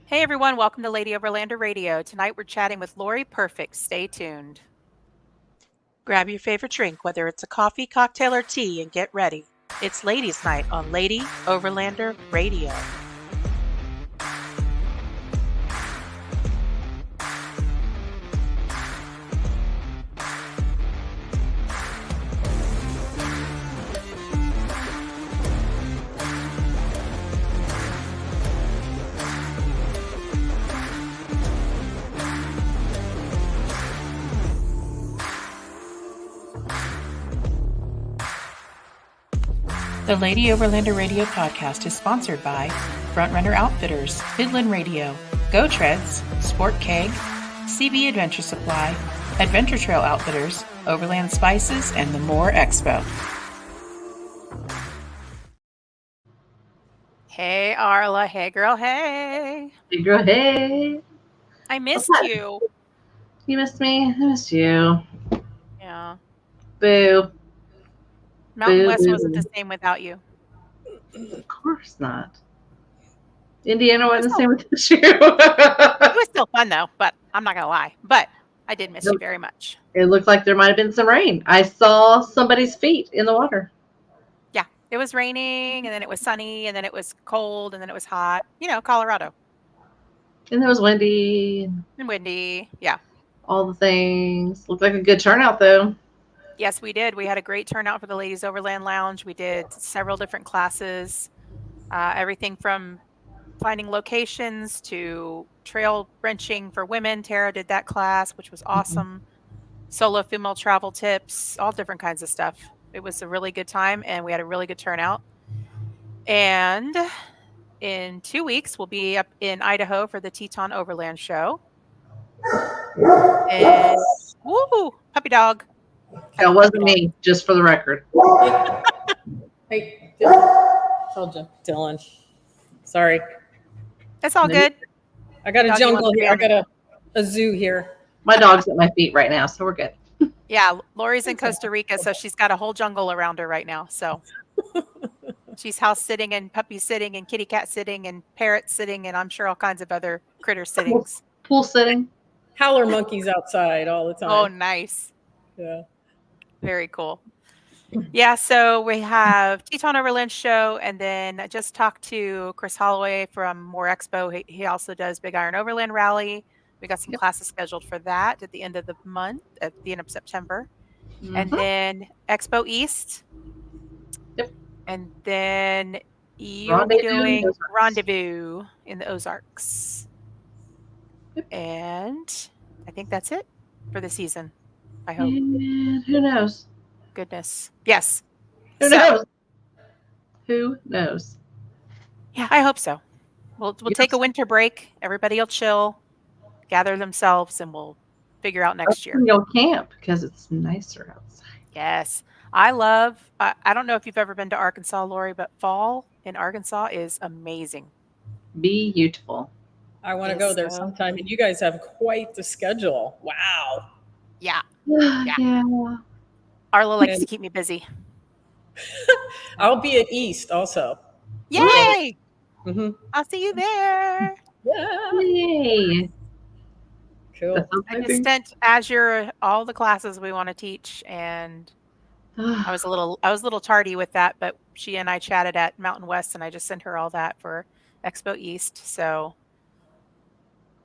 Hey everyone, welcome to Lady Overlander Radio. Tonight we're chatting with Lory Perfect. Stay tuned. Grab your favorite drink, whether it's a coffee, cocktail, or tea, and get ready. It's Ladies' Night on Lady Overlander Radio. The Lady Overlander Radio podcast is sponsored by Frontrunner Outfitters, Midland Radio, Go Treads, Sport Keg, CB Adventure Supply, Adventure Trail Outfitters, Overland Spices, and the More Expo. Hey Arla, hey girl, hey. Hey girl, hey. I missed you. You missed me? I missed you. Yeah. Boo. Mountain Boo, West boo. wasn't the same without you. Of course not. Indiana wasn't the same with this year. It was still fun though, but I'm not going to lie. But I did miss you very much. It looked like there might have been some rain. I saw somebody's feet in the water. Yeah, it was raining, and then it was sunny, and then it was cold, and then it was hot. You know, Colorado. And it was windy. And windy, yeah. All the things. Looked like a good turnout though. Yes, we did. We had a great turnout for the Ladies Overland Lounge. We did several different classes, everything from finding locations to trail wrenching for women. Tara did that class, which was awesome. Solo female travel tips, all different kinds of stuff. It was a really good time, and we had a really good turnout. And in 2 weeks, we'll be up in Idaho for the Teton Overland Show. And woo, puppy dog. That wasn't me, just for the record. Hey, Dylan. Told you, Dylan. Sorry. It's all good. I got a Doggy jungle wants to be here. I on got a zoo here. My dog's at my feet right now, so we're good. Yeah, Lori's in Costa Rica, so she's got a whole jungle around her right now. So she's house sitting and puppy sitting and kitty cat sitting and parrot sitting and I'm sure all kinds of other critter sittings. Pool sitting. Howler monkeys outside all the time. Oh, nice. Yeah. Very cool. Yeah, so we have Teton Overland Show, and then I just talked to Chris Holloway from More Expo. He also does Big Iron Overland Rally. We got some classes scheduled for that at the end of the month, at the end of September. And then Expo East. Yep. And then you'll be doing Rendezvous in the Ozarks. Yep. And I think that's it for the season. I hope. And who knows? Goodness. Yes. Who knows? Who knows? Yeah, I hope so. We'll take a winter break. Everybody will chill, gather themselves, and we'll figure out next year. You'll camp because it's nicer outside. Yes. I don't know if you've ever been to Arkansas, Lori, but fall in Arkansas is amazing. Beautiful. I want to go there sometime, and you guys have quite the schedule. Wow. Yeah. Yeah. Arla likes to keep me busy. I'll be at East also. Yay! Mm-hmm. I'll see you there. Yeah. Yay. Cool. I just sent Azure all the classes we want to teach, and I was a little tardy with that, but she and I chatted at Mountain West, and I just sent her all that for Expo East. So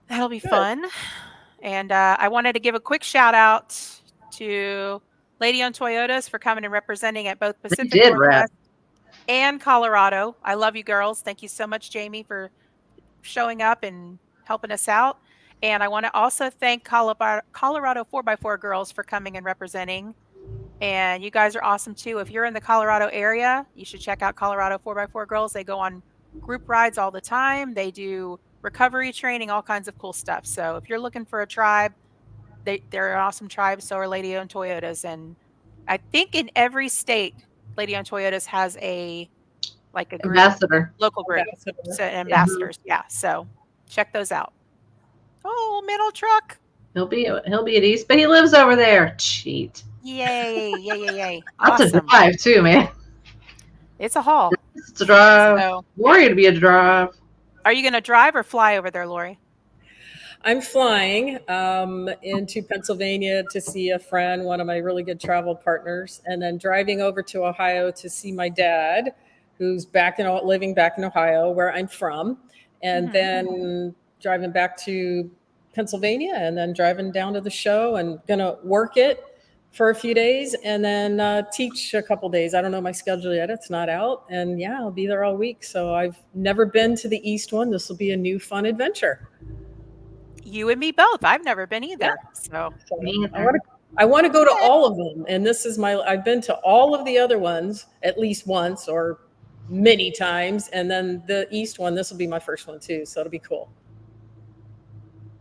that'll be fun. And I wanted to give a quick shout out to Lady on Toyotas for coming and representing at both Pacific Northwest and Colorado. I love you girls. Thank you so much, Jamie, for showing up and helping us out. And I want to also thank Colorado 4x4 girls for coming and representing. And you guys are awesome too. If you're in the Colorado area, you should check out Colorado 4x4 girls. They go on group rides all the time. They do recovery training, all kinds of cool stuff. So if you're looking for a tribe, they're an awesome tribe. So are Lady on Toyotas. And I think in every state, Lady on Toyotas has a group, ambassador, local group, ambassadors. Yeah. So check those out. Oh, middle truck. He'll be at East, but he lives over there. Cheat. Yay. That's awesome. a drive too, man. It's a haul. It's a drive. Lory to be a drive. Are you going to drive or fly over there, Lory? I'm flying into Pennsylvania to see a friend, one of my really good travel partners, and then driving over to Ohio to see my dad, who's living back in Ohio, where I'm from, and then driving back to Pennsylvania, and then driving down to the show, and gonna work it for a few days, and then teach a couple days. I don't know my schedule yet; it's not out, and yeah, I'll be there all week. So I've never been to the East one. This will be a new fun adventure. You and me both. I've never been either. So Me either. I want to go to all of them. And this is I've been to all of the other ones at least once or many times. And then the East one, this will be my first one too. So it'll be cool.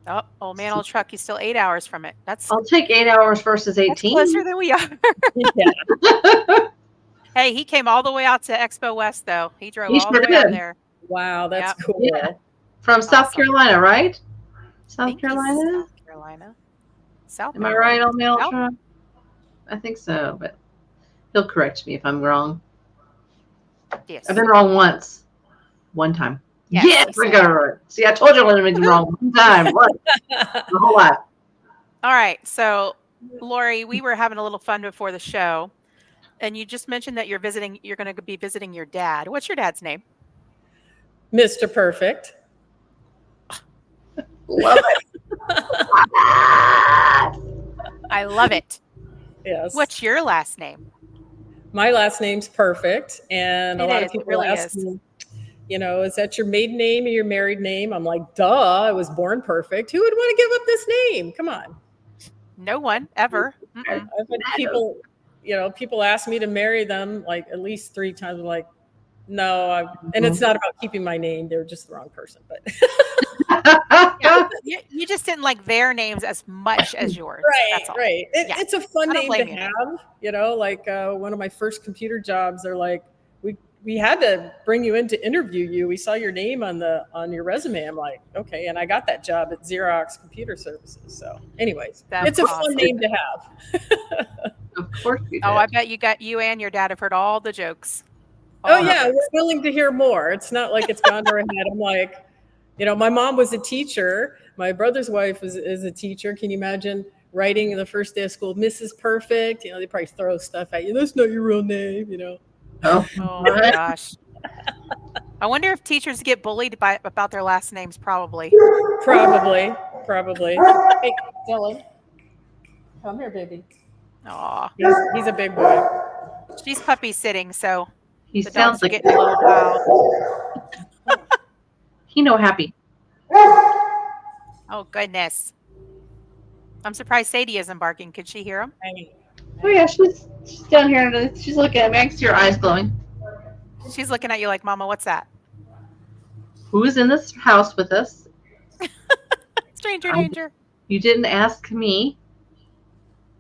Oh, old man, old truck. He's still 8 hours from it. I'll take 8 hours versus 18. That's closer than we are. Yeah. Hey, he came all the way out to Expo West, though. He drove He all sure the way out did. there. Wow, that's cool. Yeah. From South Carolina, right? South Carolina? South Carolina. South Am I right, old man, old Nope. truck? I think so, but he'll correct me if I'm wrong. Yes. I've been wrong once. One time. Yes, Yes, you I said. got it right. See, I told you I wasn't wrong one time. What? The whole lot. All right. So, Lory, we were having a little fun before the show, and you just mentioned that you're going to be visiting your dad. What's your dad's name? Mr. Perfect. Love it. I love it. Yes. What's your last name? My last name's Perfect. And a It lot is. of people It really ask is. me, is that your maiden name or your married name? I'm like, duh, I was born perfect. Who would want to give up this name? Come on. No one ever. Mm-mm. I've had people ask me to marry them like at least 3 times. I'm like, no, and it's not about keeping my name. They're just the wrong person. But Yeah, you just didn't like their names as much as yours. That's all. right. Yeah. It's a fun I don't name to blame you. have. Like one of my first computer jobs, they're like, we had to bring you in to interview you. We saw your name on your resume. I'm like, okay, and I got that job at Xerox Computer Services. So, anyways, That's it's a awesome. fun name to have. Of course you did. Oh, I bet you and your dad have heard all the jokes. Oh All the yeah, jokes. we're willing to hear more. It's not like it's gone to our head. I'm like, my mom was a teacher. My brother's wife is a teacher. Can you imagine writing the first day of school, Mrs. Perfect? They probably throw stuff at you. That's not your real name. Oh, Oh my gosh. I wonder if teachers get bullied about their last names. Probably. Probably. Hey, Dylan, come here, baby. Aw. He's a big boy. She's puppy sitting, so he the sounds dogs are like getting a little wild. he no happy. Oh goodness. I'm surprised Sadie isn't barking. Could she hear him? Oh yeah, she's down here. She's looking at me. I can see her eyes glowing. She's looking at you like, Mama, what's that? Who's in this house with us? Stranger danger. You didn't ask me.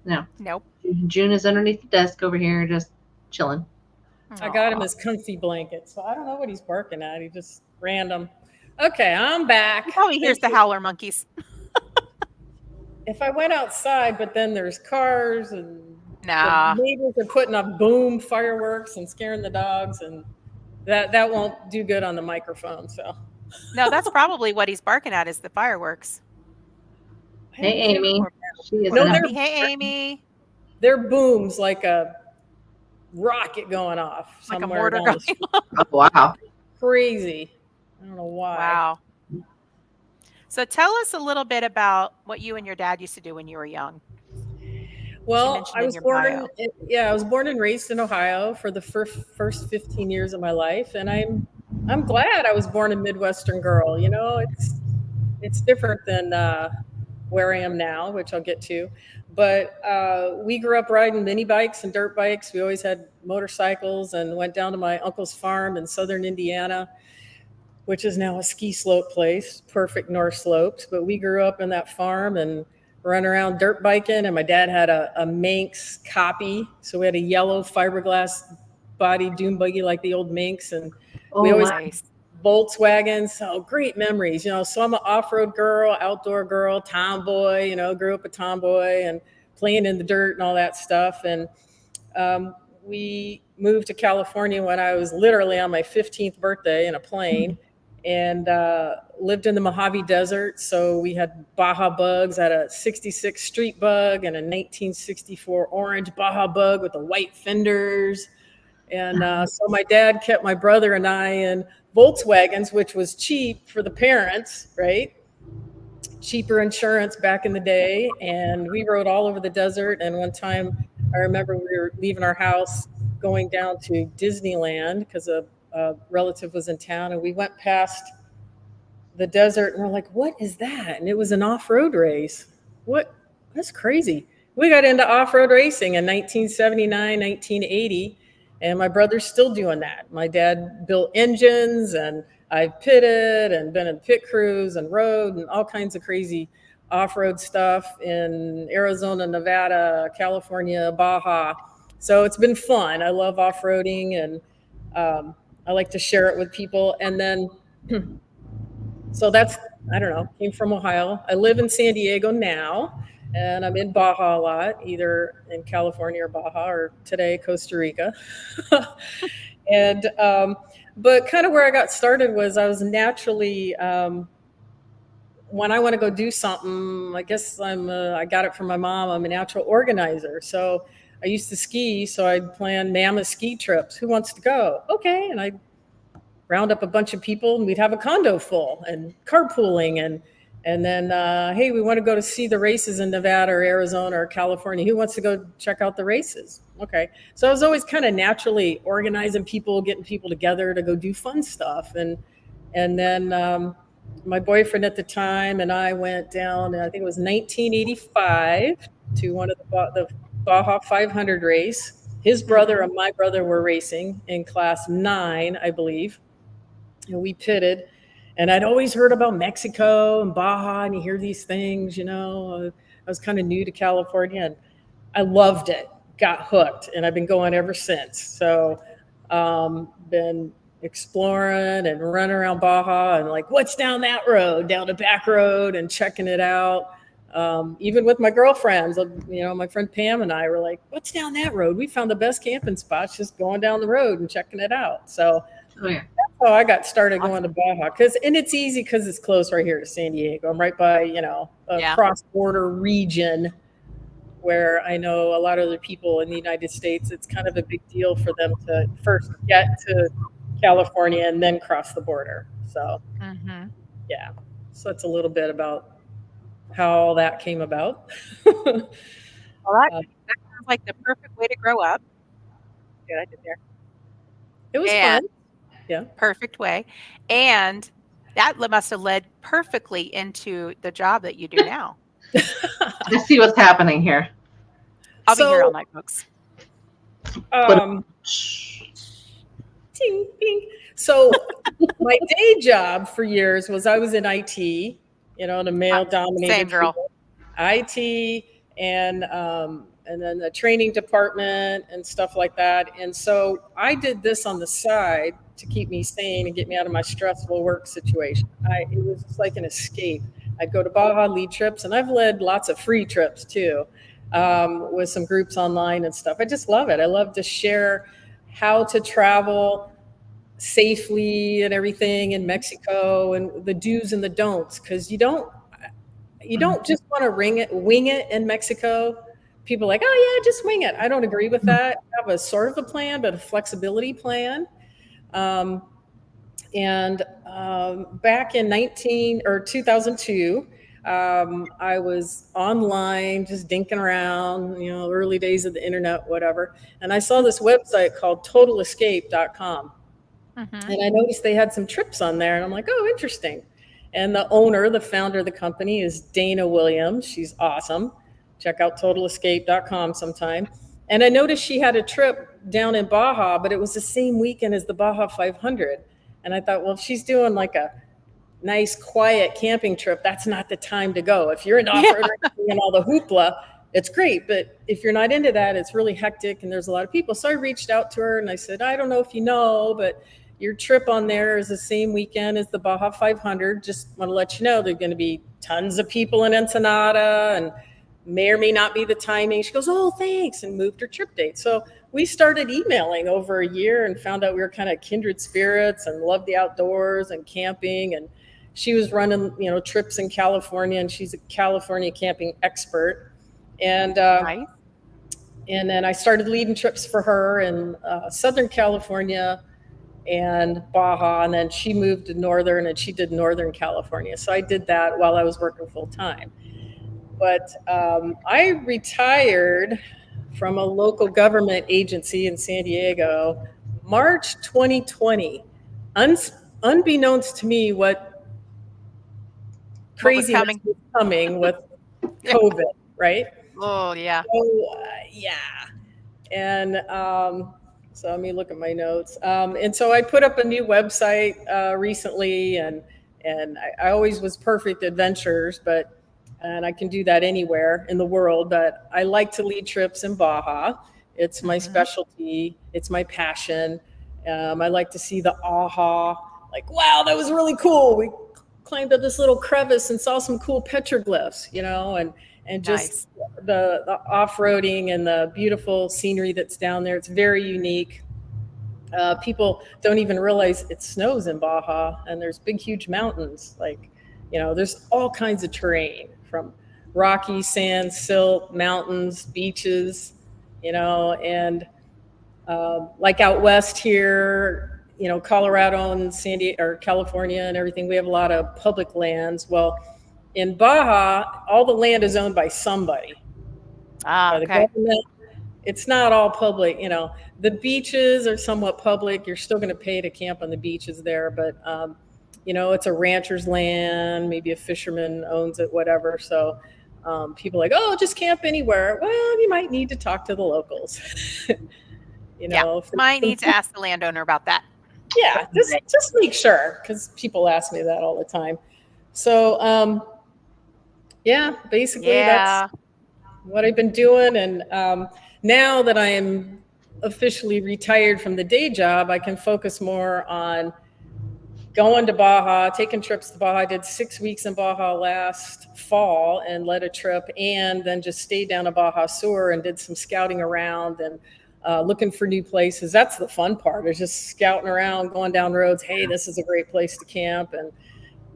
No. Nope. June is underneath the desk over here, just chilling. I got him Aw. his comfy blanket, so I don't know what he's barking at. He just random. Okay, I'm back. Oh, he hears the howler monkeys. If I went outside, but then there's cars and Nah. the neighbors are putting up boom fireworks and scaring the dogs, and that won't do good on the microphone. So No, that's probably what he's barking at is the fireworks. Hey, Amy. She is No, in a- they're- Hey, Amy. their booms like a rocket going off Like a somewhere mortar down going the street. Oh, wow. Crazy. I don't know why. Wow. So tell us a little bit about what you and your dad used to do when you were young. Well, mentioned I in was your born. bio. I was born and raised in Ohio for the first 15 years of my life, and I'm glad I was born a Midwestern girl. It's different than where I am now, which I'll get to. But we grew up riding mini bikes and dirt bikes. We always had motorcycles and went down to my uncle's farm in southern Indiana, which is now a ski slope place, perfect north slopes. But we grew up in that farm and run around dirt biking. And my dad had a Manx copy. So we had a yellow fiberglass body dune buggy like the old Manx. And we always Nice. Volkswagens. So great memories, So I'm an off-road girl, outdoor girl, tomboy, grew up a tomboy and playing in the dirt and all that stuff. And we moved to California when I was literally on my 15th birthday in a plane. and lived in the Mojave Desert. So we had Baja bugs. I had a 66 street bug and a 1964 orange Baja bug with the white fenders. And so my dad kept my brother and I in Volkswagens, which was cheap for the parents, right? Cheaper insurance back in the day. And we rode all over the desert. And one time I remember we were leaving our house going down to Disneyland because a relative was in town, and we went past the desert and we're like, what is that? And it was an off-road race. What? That's crazy. We got into off-road racing in 1979, 1980, and my brother's still doing that. My dad built engines, and I've pitted and been in pit crews and rode and all kinds of crazy off-road stuff in Arizona, Nevada, California, Baja. So it's been fun. I love off-roading, and I like to share it with people. And then, so that's, I don't know, came from Ohio. I live in San Diego now, and I'm in Baja a lot, either in California or Baja, or today, Costa Rica. And, but kind of where I got started was I was naturally, when I want to go do something, I guess I got it from my mom. I'm a natural organizer. So I used to ski, so I'd plan mammoth ski trips. Who wants to go? Okay. And I'd round up a bunch of people, and we'd have a condo full and carpooling. And then, hey, we want to go to see the races in Nevada or Arizona or California. Who wants to go check out the races? Okay. So I was always kind of naturally organizing people, getting people together to go do fun stuff. And then my boyfriend at the time and I went down, I think it was 1985, to one of the Baja 500 race. His brother and my brother were racing in class 9, I believe. And we pitted. And I'd always heard about Mexico and Baja, and you hear these things, you know. I was kind of new to California, and I loved it, got hooked, and I've been going ever since. So been exploring and running around Baja and like, what's down that road, down the back road, and checking it out. Even with my girlfriends, you know, my friend Pam and I were like, what's down that road? We found the best camping spots just going down the road and checking it out. So that's how I got started going to Baja. And it's easy because it's close right here to San Diego. I'm right by, you know, a cross-border region where I know a lot of other people in the United States, it's kind of a big deal for them to first get to California and then cross the border. So, yeah. So it's a little bit about how all that came about. Well, that sounds like the perfect way to grow up. Good, I did there. It was fun. Yeah. Perfect way. And that must have led perfectly into the job that you do now. I see what's happening here. I'll be here all night, folks. Ting, ting. So my day job for years was I was in IT, you know, in a male-dominated same girl. field. IT and then the training department and stuff like that. And so I did this on the side to keep me sane and get me out of my stressful work situation. It was just like an escape. I'd go to Baja, lead trips, and I've led lots of free trips too, with some groups online and stuff. I just love it. I love to share how to travel safely and everything in Mexico, and the do's and the don'ts, because you don't just want to wing it in Mexico. People are like, oh yeah, just wing it. I don't agree with that. Have a sort of a plan, but a flexibility plan. Back in 2002, I was online just dinking around, you know, early days of the internet, whatever. And I saw this website called totalescape.com. And I noticed they had some trips on there, and I'm like, oh, interesting. And the founder of the company is Dana Williams. She's awesome. Check out totalescape.com sometime. And I noticed she had a trip down in Baja, but it was the same weekend as the Baja 500. And I thought, well, if she's doing like a nice, quiet camping trip, that's not the time to go. If you're into off-road and all the hoopla, it's great. But if you're not into that, it's really hectic and there's a lot of people. So I reached out to her and I said, I don't know if you know, but your trip on there is the same weekend as the Baja 500. Just want to let you know there's going to be tons of people in Ensenada and may or may not be the timing. She goes, oh, thanks, and moved her trip date. So we started emailing over a year and found out we were kind of kindred spirits and loved the outdoors and camping. And she was running, trips in California, and she's a California camping expert. And Nice. and then I started leading trips for her in Southern California and Baja, and then she moved to Northern, and she did Northern California. So I did that while I was working full time. But I retired from a local government agency in San Diego, March 2020. Unbeknownst to me, what craziness was coming with COVID, right? Oh, yeah. So, yeah. And so let me look at my notes. And so I put up a new website recently, and I always was Perfect Adventures, and I can do that anywhere in the world, but I like to lead trips in Baja. It's my specialty. It's my passion. I like to see the aha, like, wow, that was really cool. We climbed up this little crevice and saw some cool petroglyphs, and just the off-roading and the beautiful scenery that's down there. It's very unique. People don't even realize it snows in Baja, and there's big, huge mountains. Like, there's all kinds of terrain, from rocky, sand, silt, mountains, beaches, and like out west here, Colorado and San Diego or California and everything, we have a lot of public lands. Well, in Baja, all the land is owned by somebody. By the government. It's not all public. The beaches are somewhat public. You're still going to pay to camp on the beaches there, but it's a rancher's land. Maybe a fisherman owns it, whatever. So people are like, oh, just camp anywhere. Well, you might need to talk to the locals. Might need to ask the landowner about that. Yeah, just make sure, because people ask me that all the time. So basically that's what I've been doing. And now that I am officially retired from the day job, I can focus more on going to Baja, taking trips to Baja. I did 6 weeks in Baja last fall and led a trip, and then just stayed down to Baja Sur and did some scouting around and looking for new places. That's the fun part, is just scouting around, going down roads. Hey, this is a great place to camp. And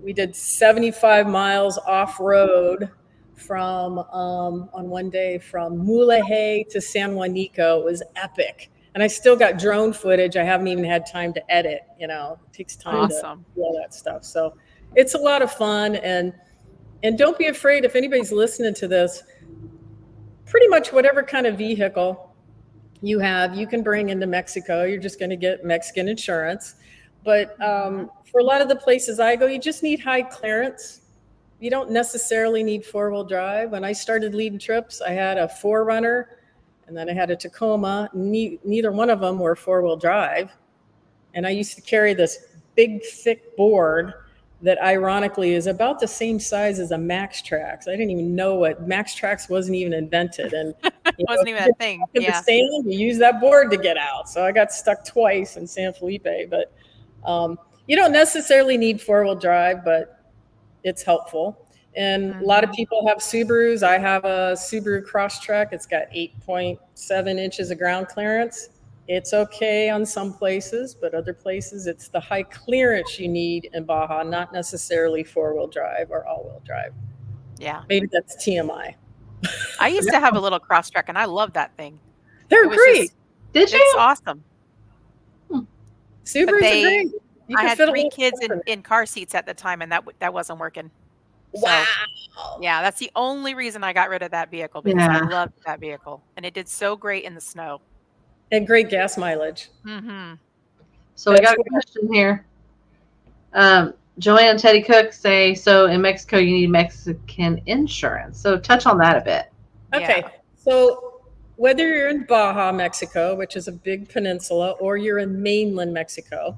we did 75 miles off-road from on one day from Mojave to San Juanico. It was epic. And I still got drone footage I haven't even had time to edit. It takes time to do all that stuff. So it's a lot of fun. And don't be afraid, if anybody's listening to this, pretty much whatever kind of vehicle you have, you can bring into Mexico. You're just going to get Mexican insurance. But for a lot of the places I go, you just need high clearance. You don't necessarily need four-wheel drive. When I started leading trips, I had a 4Runner, and then I had a Tacoma. Neither one of them were four-wheel drive. And I used to carry this big, thick board that ironically is about the same size as a Max Trax. I didn't even know what Max Trax wasn't even invented. And it wasn't even a thing. In the sand, you use that board to get out. So I got stuck twice in San Felipe. But you don't necessarily need four-wheel drive, but it's helpful. And a lot of people have Subarus. I have a Subaru Crosstrek. It's got 8.7 inches of ground clearance. It's okay on some places, but other places it's the high clearance you need in Baja, not necessarily four-wheel drive or all-wheel drive. Yeah. Maybe that's TMI. I used to have a little Crosstrek, and I love that thing. They're great. Did you? It's awesome. Subarus are great. I had 3 kids in car seats at the time, and that wasn't working. So, wow. Yeah, that's the only reason I got rid of that vehicle, because I loved that vehicle, and it did so great in the snow. And great gas mileage. So we got a question here. Joanne and Teddy Cook say, so in Mexico you need Mexican insurance. So touch on that a bit. Okay. So whether you're in Baja, Mexico, which is a big peninsula, or you're in mainland Mexico,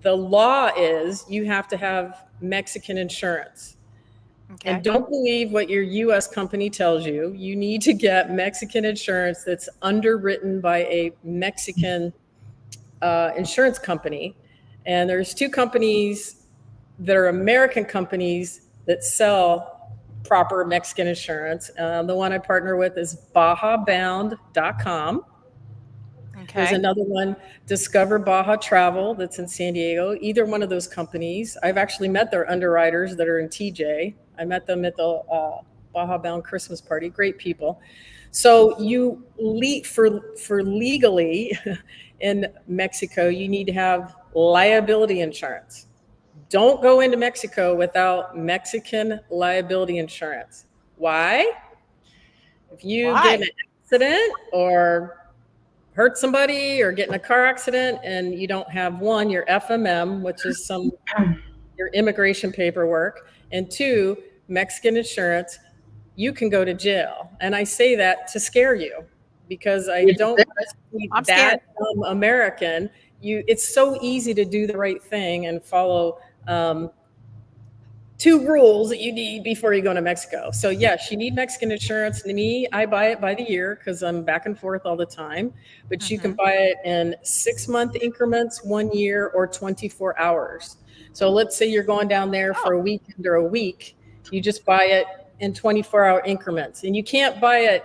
the law is you have to have Mexican insurance. Okay. And don't believe what your U.S. company tells you. You need to get Mexican insurance that's underwritten by a Mexican insurance company. And there's 2 companies that are American companies that sell proper Mexican insurance. The one I partner with is BajaBound.com. There's Okay. another one, Discover Baja Travel, that's in San Diego. Either one of those companies. I've actually met their underwriters that are in TJ. I met them at the Baja Bound Christmas party. Great people. So for legally in Mexico, you need to have liability insurance. Don't go into Mexico without Mexican liability insurance. Why? If you get in Why? an accident or hurt somebody or get in a car accident and you don't have one, your FMM, which is your immigration paperwork, and two, Mexican insurance, you can go to jail. And I say that to scare you because I don't see I'm that scared. American. It's so easy to do the right thing and follow two rules that you need before you go to Mexico. So yes, you need Mexican insurance. To me, I buy it by the year because I'm back and forth all the time. But you can buy it in 6-month increments, 1 year, or 24 hours. So let's say you're going down there for a weekend or a week. You just buy it in 24-hour increments. And you can't buy it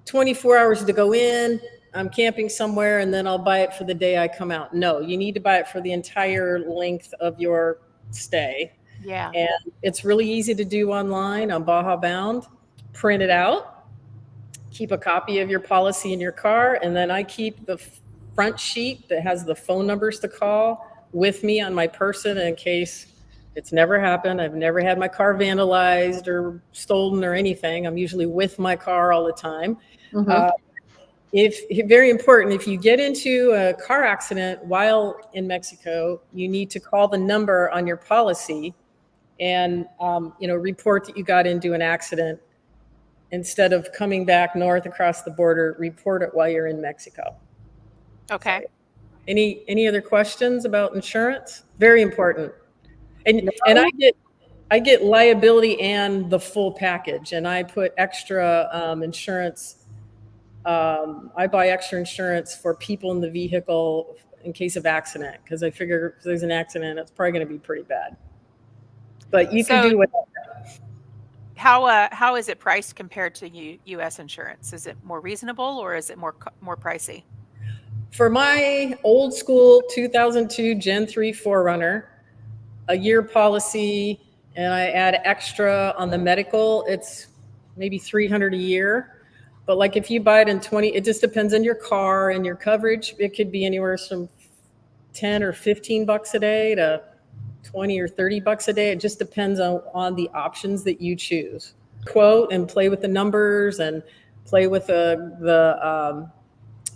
24 hours to go in. I'm camping somewhere and then I'll buy it for the day I come out. No, you need to buy it for the entire length of your stay. Yeah. And it's really easy to do online on Baja Bound. Print it out, keep a copy of your policy in your car, and then I keep the front sheet that has the phone numbers to call with me on my person in case it's never happened. I've never had my car vandalized or stolen or anything. I'm usually with my car all the time. Very important, if you get into a car accident while in Mexico, you need to call the number on your policy and report that you got into an accident instead of coming back north across the border. Report it while you're in Mexico. Okay. So, any other questions about insurance? Very important. And I get liability and the full package, and I put extra insurance. I buy extra insurance for people in the vehicle in case of accident because I figure if there's an accident, it's probably going to be pretty bad. But you can do whatever. How is it priced compared to U.S. insurance? Is it more reasonable or is it more pricey? For my old school 2002 Gen 3 4Runner, a year policy, and I add extra on the medical, it's maybe $300 a year. But like if you buy it in 20, it just depends on your car and your coverage. It could be anywhere from 10 or 15 bucks a day to 20 or 30 bucks a day. It just depends on the options that you choose. Quote and play with the numbers and play with the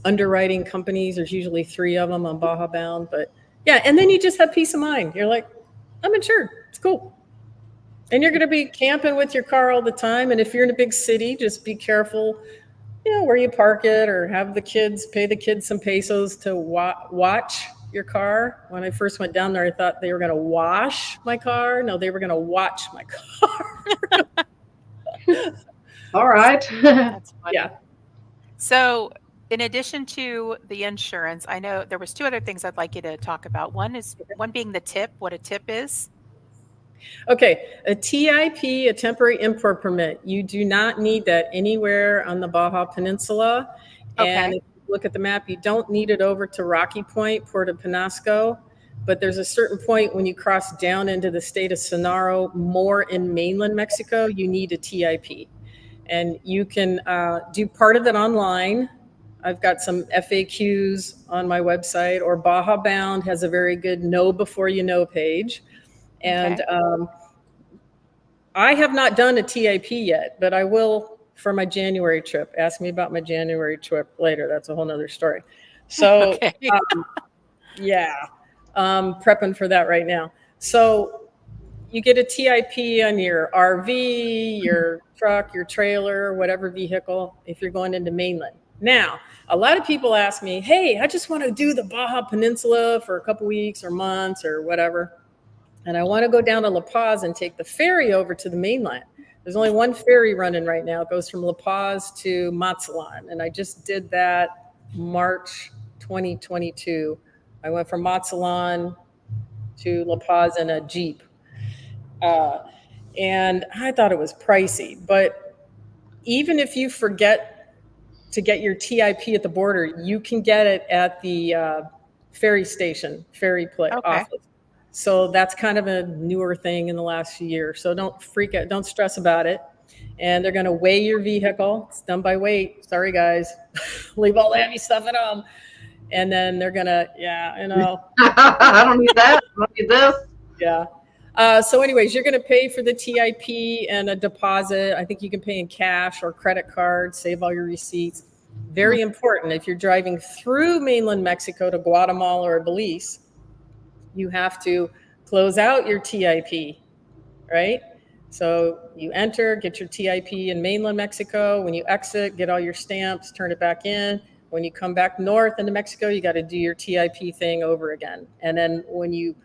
underwriting companies. There's usually 3 of them on Baja Bound. But yeah, and then you just have peace of mind. You're like, I'm insured. It's cool. And you're going to be camping with your car all the time. And if you're in a big city, just be careful, where you park it, or have the kids, pay the kids some pesos to watch your car. When I first went down there, I thought they were going to wash my car. No, they were going to watch my car. All right. That's funny. Yeah. So in addition to the insurance, I know there was 2 other things I'd like you to talk about. One being the tip, what a tip is. Okay, a TIP, a temporary import permit. You do not need that anywhere on the Baja Peninsula. And if you look at the map, you don't need it over to Rocky Point, Puerto Penasco. But there's a certain point when you cross down into the state of Sonora, more in mainland Mexico, you need a TIP. And you can do part of it online. I've got some FAQs on my website, or Baja Bound has a very good know before you know page. And I have not done a TIP yet, but I will for my January trip. Ask me about my January trip later. That's a whole nother story. So prepping for that right now. So you get a TIP on your RV, your truck, your trailer, whatever vehicle, if you're going into mainland. Now, a lot of people ask me, hey, I just want to do the Baja Peninsula for a couple weeks or months or whatever. And I want to go down to La Paz and take the ferry over to the mainland. There's only one ferry running right now. It goes from La Paz to Mazatlan. And I just did that March 2022. I went from Mazatlan to La Paz in a Jeep. And I thought it was pricey. But even if you forget to get your TIP at the border, you can get it at the ferry station, Okay. office. So that's kind of a newer thing in the last few years. So don't freak out, don't stress about it. And they're going to weigh your vehicle. It's done by weight. Sorry, guys. Leave all the heavy stuff at home. And then they're going to, I don't need that. I don't need this. Yeah. So anyways, you're going to pay for the TIP and a deposit. I think you can pay in cash or credit card, save all your receipts. Very important. If you're driving through mainland Mexico to Guatemala or Belize, you have to close out your TIP, right? So you enter, get your TIP in mainland Mexico. When you exit, get all your stamps, turn it back in. When you come back north into Mexico, you got to do your TIP thing over again. And then when you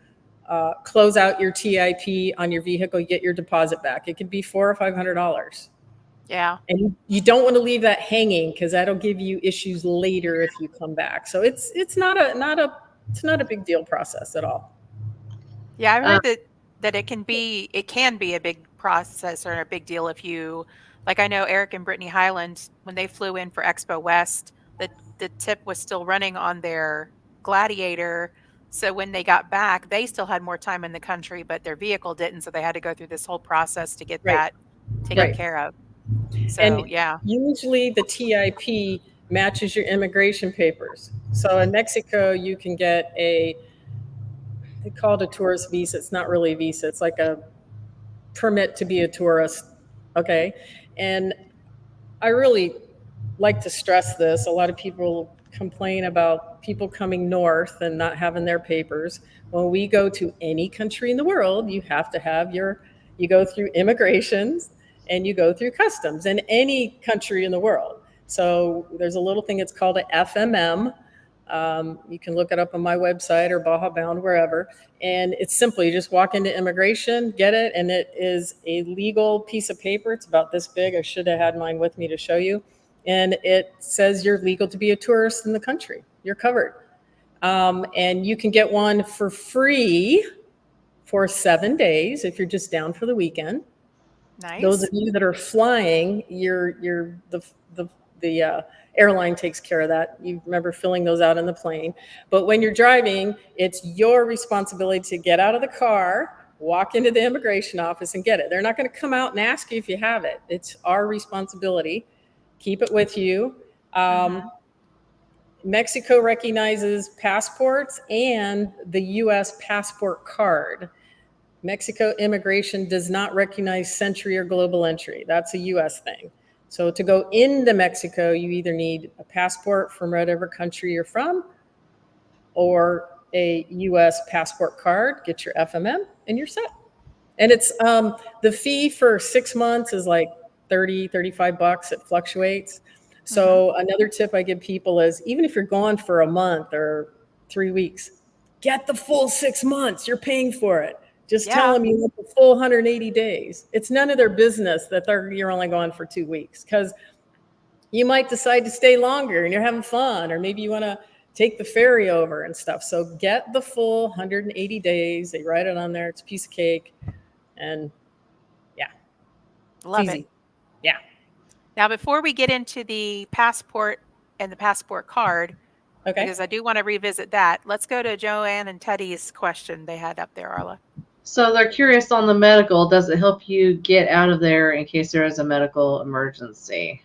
close out your TIP on your vehicle, you get your deposit back. It could be $400 or $500. Yeah. And you don't want to leave that hanging because that'll give you issues later if you come back. So it's not a big deal process at all. Yeah, I heard that it can be a big process or a big deal if you, like, I know Eric and Brittany Highland, when they flew in for Expo West, the tip was still running on their Gladiator. So when they got back, they still had more time in the country, but their vehicle didn't. So they had to go through this whole process to get that taken care of. So, And yeah. usually the TIP matches your immigration papers. So in Mexico, you can get they call it a tourist visa. It's not really a visa. It's like a permit to be a tourist. Okay. And I really like to stress this. A lot of people complain about people coming north and not having their papers. When we go to any country in the world, you have to have you go through immigrations and you go through customs in any country in the world. So there's a little thing, it's called an FMM. You can look it up on my website or Baja Bound, wherever. And it's simple. You just walk into immigration, get it, and it is a legal piece of paper. It's about this big. I should have had mine with me to show you. And it says you're legal to be a tourist in the country. You're covered. And you can get one for free for 7 days if you're just down for the weekend. Nice. Those of you that are flying, the airline takes care of that. You remember filling those out in the plane. But when you're driving, it's your responsibility to get out of the car, walk into the immigration office and get it. They're not going to come out and ask you if you have it. It's our responsibility. Keep it with you. Mexico recognizes passports and the U.S. passport card. Mexico immigration does not recognize Century or Global Entry. That's a U.S. thing. So to go into Mexico, you either need a passport from whatever country you're from or a U.S. passport card, get your FMM, and you're set. And it's the fee for 6 months is like $30-$35. It fluctuates. So another tip I give people is even if you're gone for a month or 3 weeks, get the full 6 months. You're paying for it. Just tell them you want the full 180 days. It's none of their business that you're only gone for 2 weeks because you might decide to stay longer and you're having fun, or maybe you want to take the ferry over and stuff. So get the full 180 days. They write it on there. It's a piece of cake. And love it. Yeah. Now, before we get into the passport and the passport card, because I do want to revisit that, let's go to Joanne and Teddy's question they had up there, Arla. So they're curious on the medical. Does it help you get out of there in case there is a medical emergency?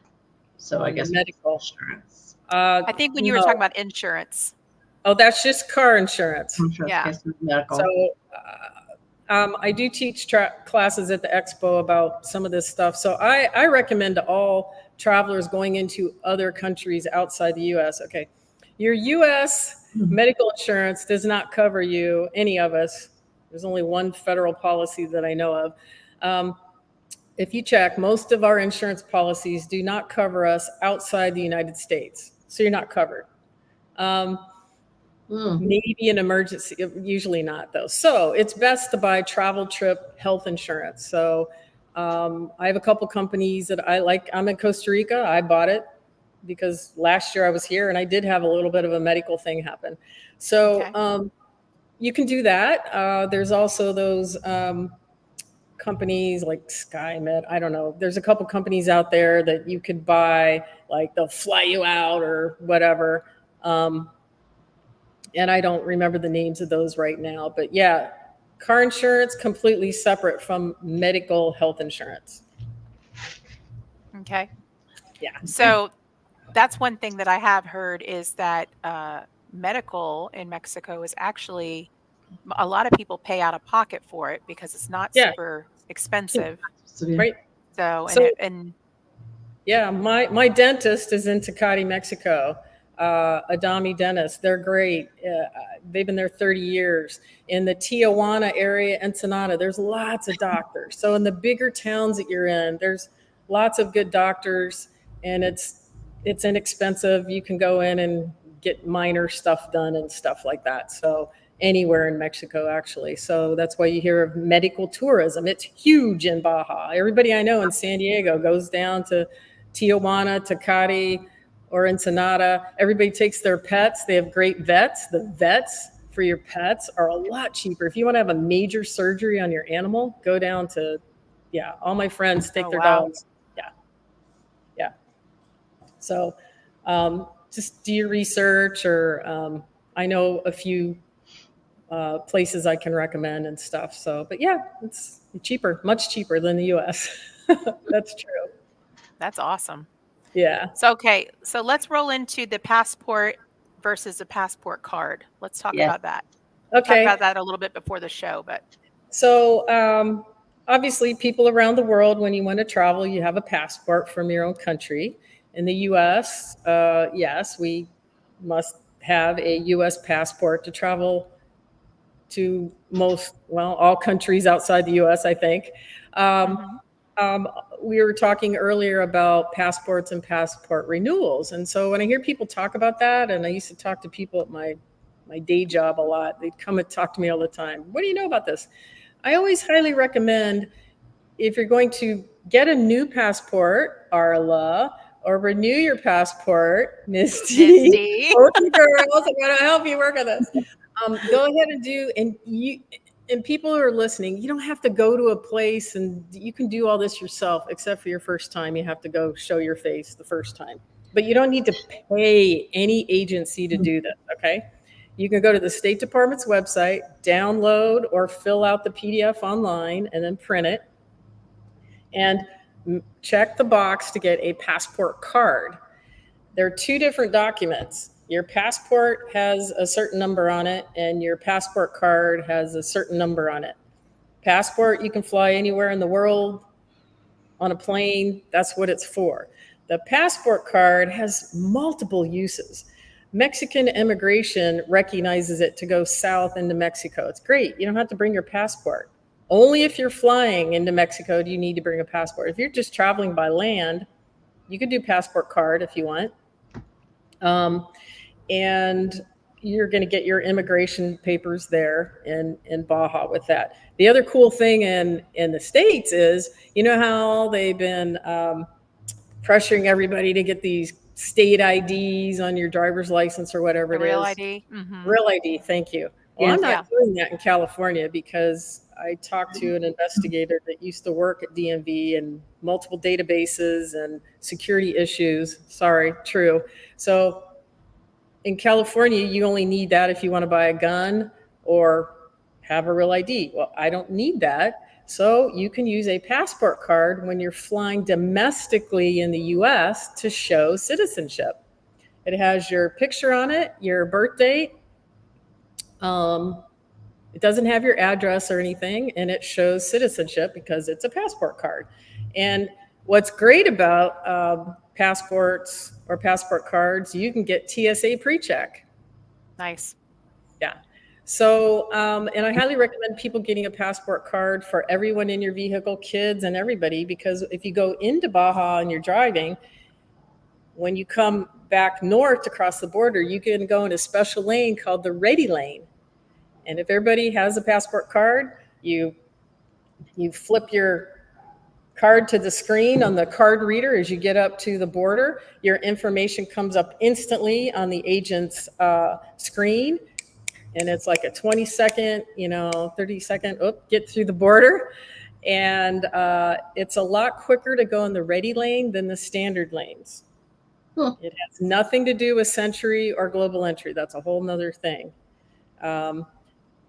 So I guess medical insurance. I think when you were talking about insurance. Oh, that's just car insurance. Yeah. Medical. So I do teach classes at the expo about some of this stuff. So I recommend to all travelers going into other countries outside the U.S. Okay, your U.S. medical insurance does not cover you, any of us. There's only one federal policy that I know of. If you check, most of our insurance policies do not cover us outside the United States. So you're not covered. Maybe an emergency, usually not though. So it's best to buy travel trip health insurance. So I have a couple companies that I like. I'm in Costa Rica. I bought it because last year I was here and I did have a little bit of a medical thing happen. So you can do that. There's also those companies like SkyMed. I don't know. There's a couple companies out there that you could buy, like they'll fly you out or whatever. And I don't remember the names of those right now. But yeah, car insurance completely separate from medical health insurance. Okay. Yeah. So that's one thing that I have heard is that medical in Mexico is actually a lot of people pay out of pocket for it because it's not Yeah. super expensive. Right. So So and yeah, my dentist is in Tecate, Mexico. Adami dentist, they're great. They've been there 30 years. In the Tijuana area, Ensenada, there's lots of doctors. So in the bigger towns that you're in, there's lots of good doctors, and it's inexpensive. You can go in and get minor stuff done and stuff like that. So anywhere in Mexico, actually. So that's why you hear of medical tourism. It's huge in Baja. Everybody I know in San Diego goes down to Tijuana, Tecate, or Ensenada. Everybody takes their pets. They have great vets. The vets for your pets are a lot cheaper. If you want to have a major surgery on your animal, go down to, all my friends take their dogs. Yeah. So just do your research, or I know a few places I can recommend and stuff. So, but yeah, it's cheaper, much cheaper than the US. That's true. that's awesome. Yeah. So okay, so let's roll into the passport versus a passport card. Let's talk Yes. about that. Okay. Talk about that a little bit before the show, but So obviously, people around the world, when you want to travel, you have a passport from your own country. In the U.S., yes, we must have a U.S. passport to travel to all countries outside the U.S., I think. We were talking earlier about passports and passport renewals. And so when I hear people talk about that, and I used to talk to people at my day job a lot, they'd come and talk to me all the time. What do you know about this? I always highly recommend, if you're going to get a new passport, Arla, or renew your passport, Misty, both you girls, I'm going to help you work on this. Go ahead and do, and people who are listening, you don't have to go to a place, and you can do all this yourself, except for your first time. You have to go show your face the first time. But you don't need to pay any agency to do this, okay? You can go to the State Department's website, download or fill out the PDF online, and then print it. And check the box to get a passport card. There are two different documents. Your passport has a certain number on it, and your passport card has a certain number on it. Passport, you can fly anywhere in the world on a plane. That's what it's for. The passport card has multiple uses. Mexican immigration recognizes it to go south into Mexico. It's great. You don't have to bring your passport. Only if you're flying into Mexico do you need to bring a passport. If you're just traveling by land, you could do passport card if you want. And you're going to get your immigration papers there in Baja with that. The other cool thing in the States is, you know how they've been pressuring everybody to get these state IDs on your driver's license or whatever it is. Real ID. Mm-hmm. Real ID, thank you. Well, I'm not doing that in California because I talked to an investigator that used to work at DMV and multiple databases and security issues. Sorry, true. So in California, you only need that if you want to buy a gun or have a real ID. Well, I don't need that. So you can use a passport card when you're flying domestically in the US to show citizenship. It has your picture on it, your birth date. It doesn't have your address or anything, and it shows citizenship because it's a passport card. And what's great about passports or passport cards, you can get TSA pre-check. Nice. Yeah. So, and I highly recommend people getting a passport card for everyone in your vehicle, kids and everybody, because if you go into Baja and you're driving, when you come back north across the border, you can go in a special lane called the ready lane. And if everybody has a passport card, you flip your card to the screen on the card reader as you get up to the border. Your information comes up instantly on the agent's screen. And it's like a 20-second, 30-second, get through the border. And it's a lot quicker to go in the ready lane than the standard lanes. It has nothing to do with Century or Global Entry. That's a whole nother thing.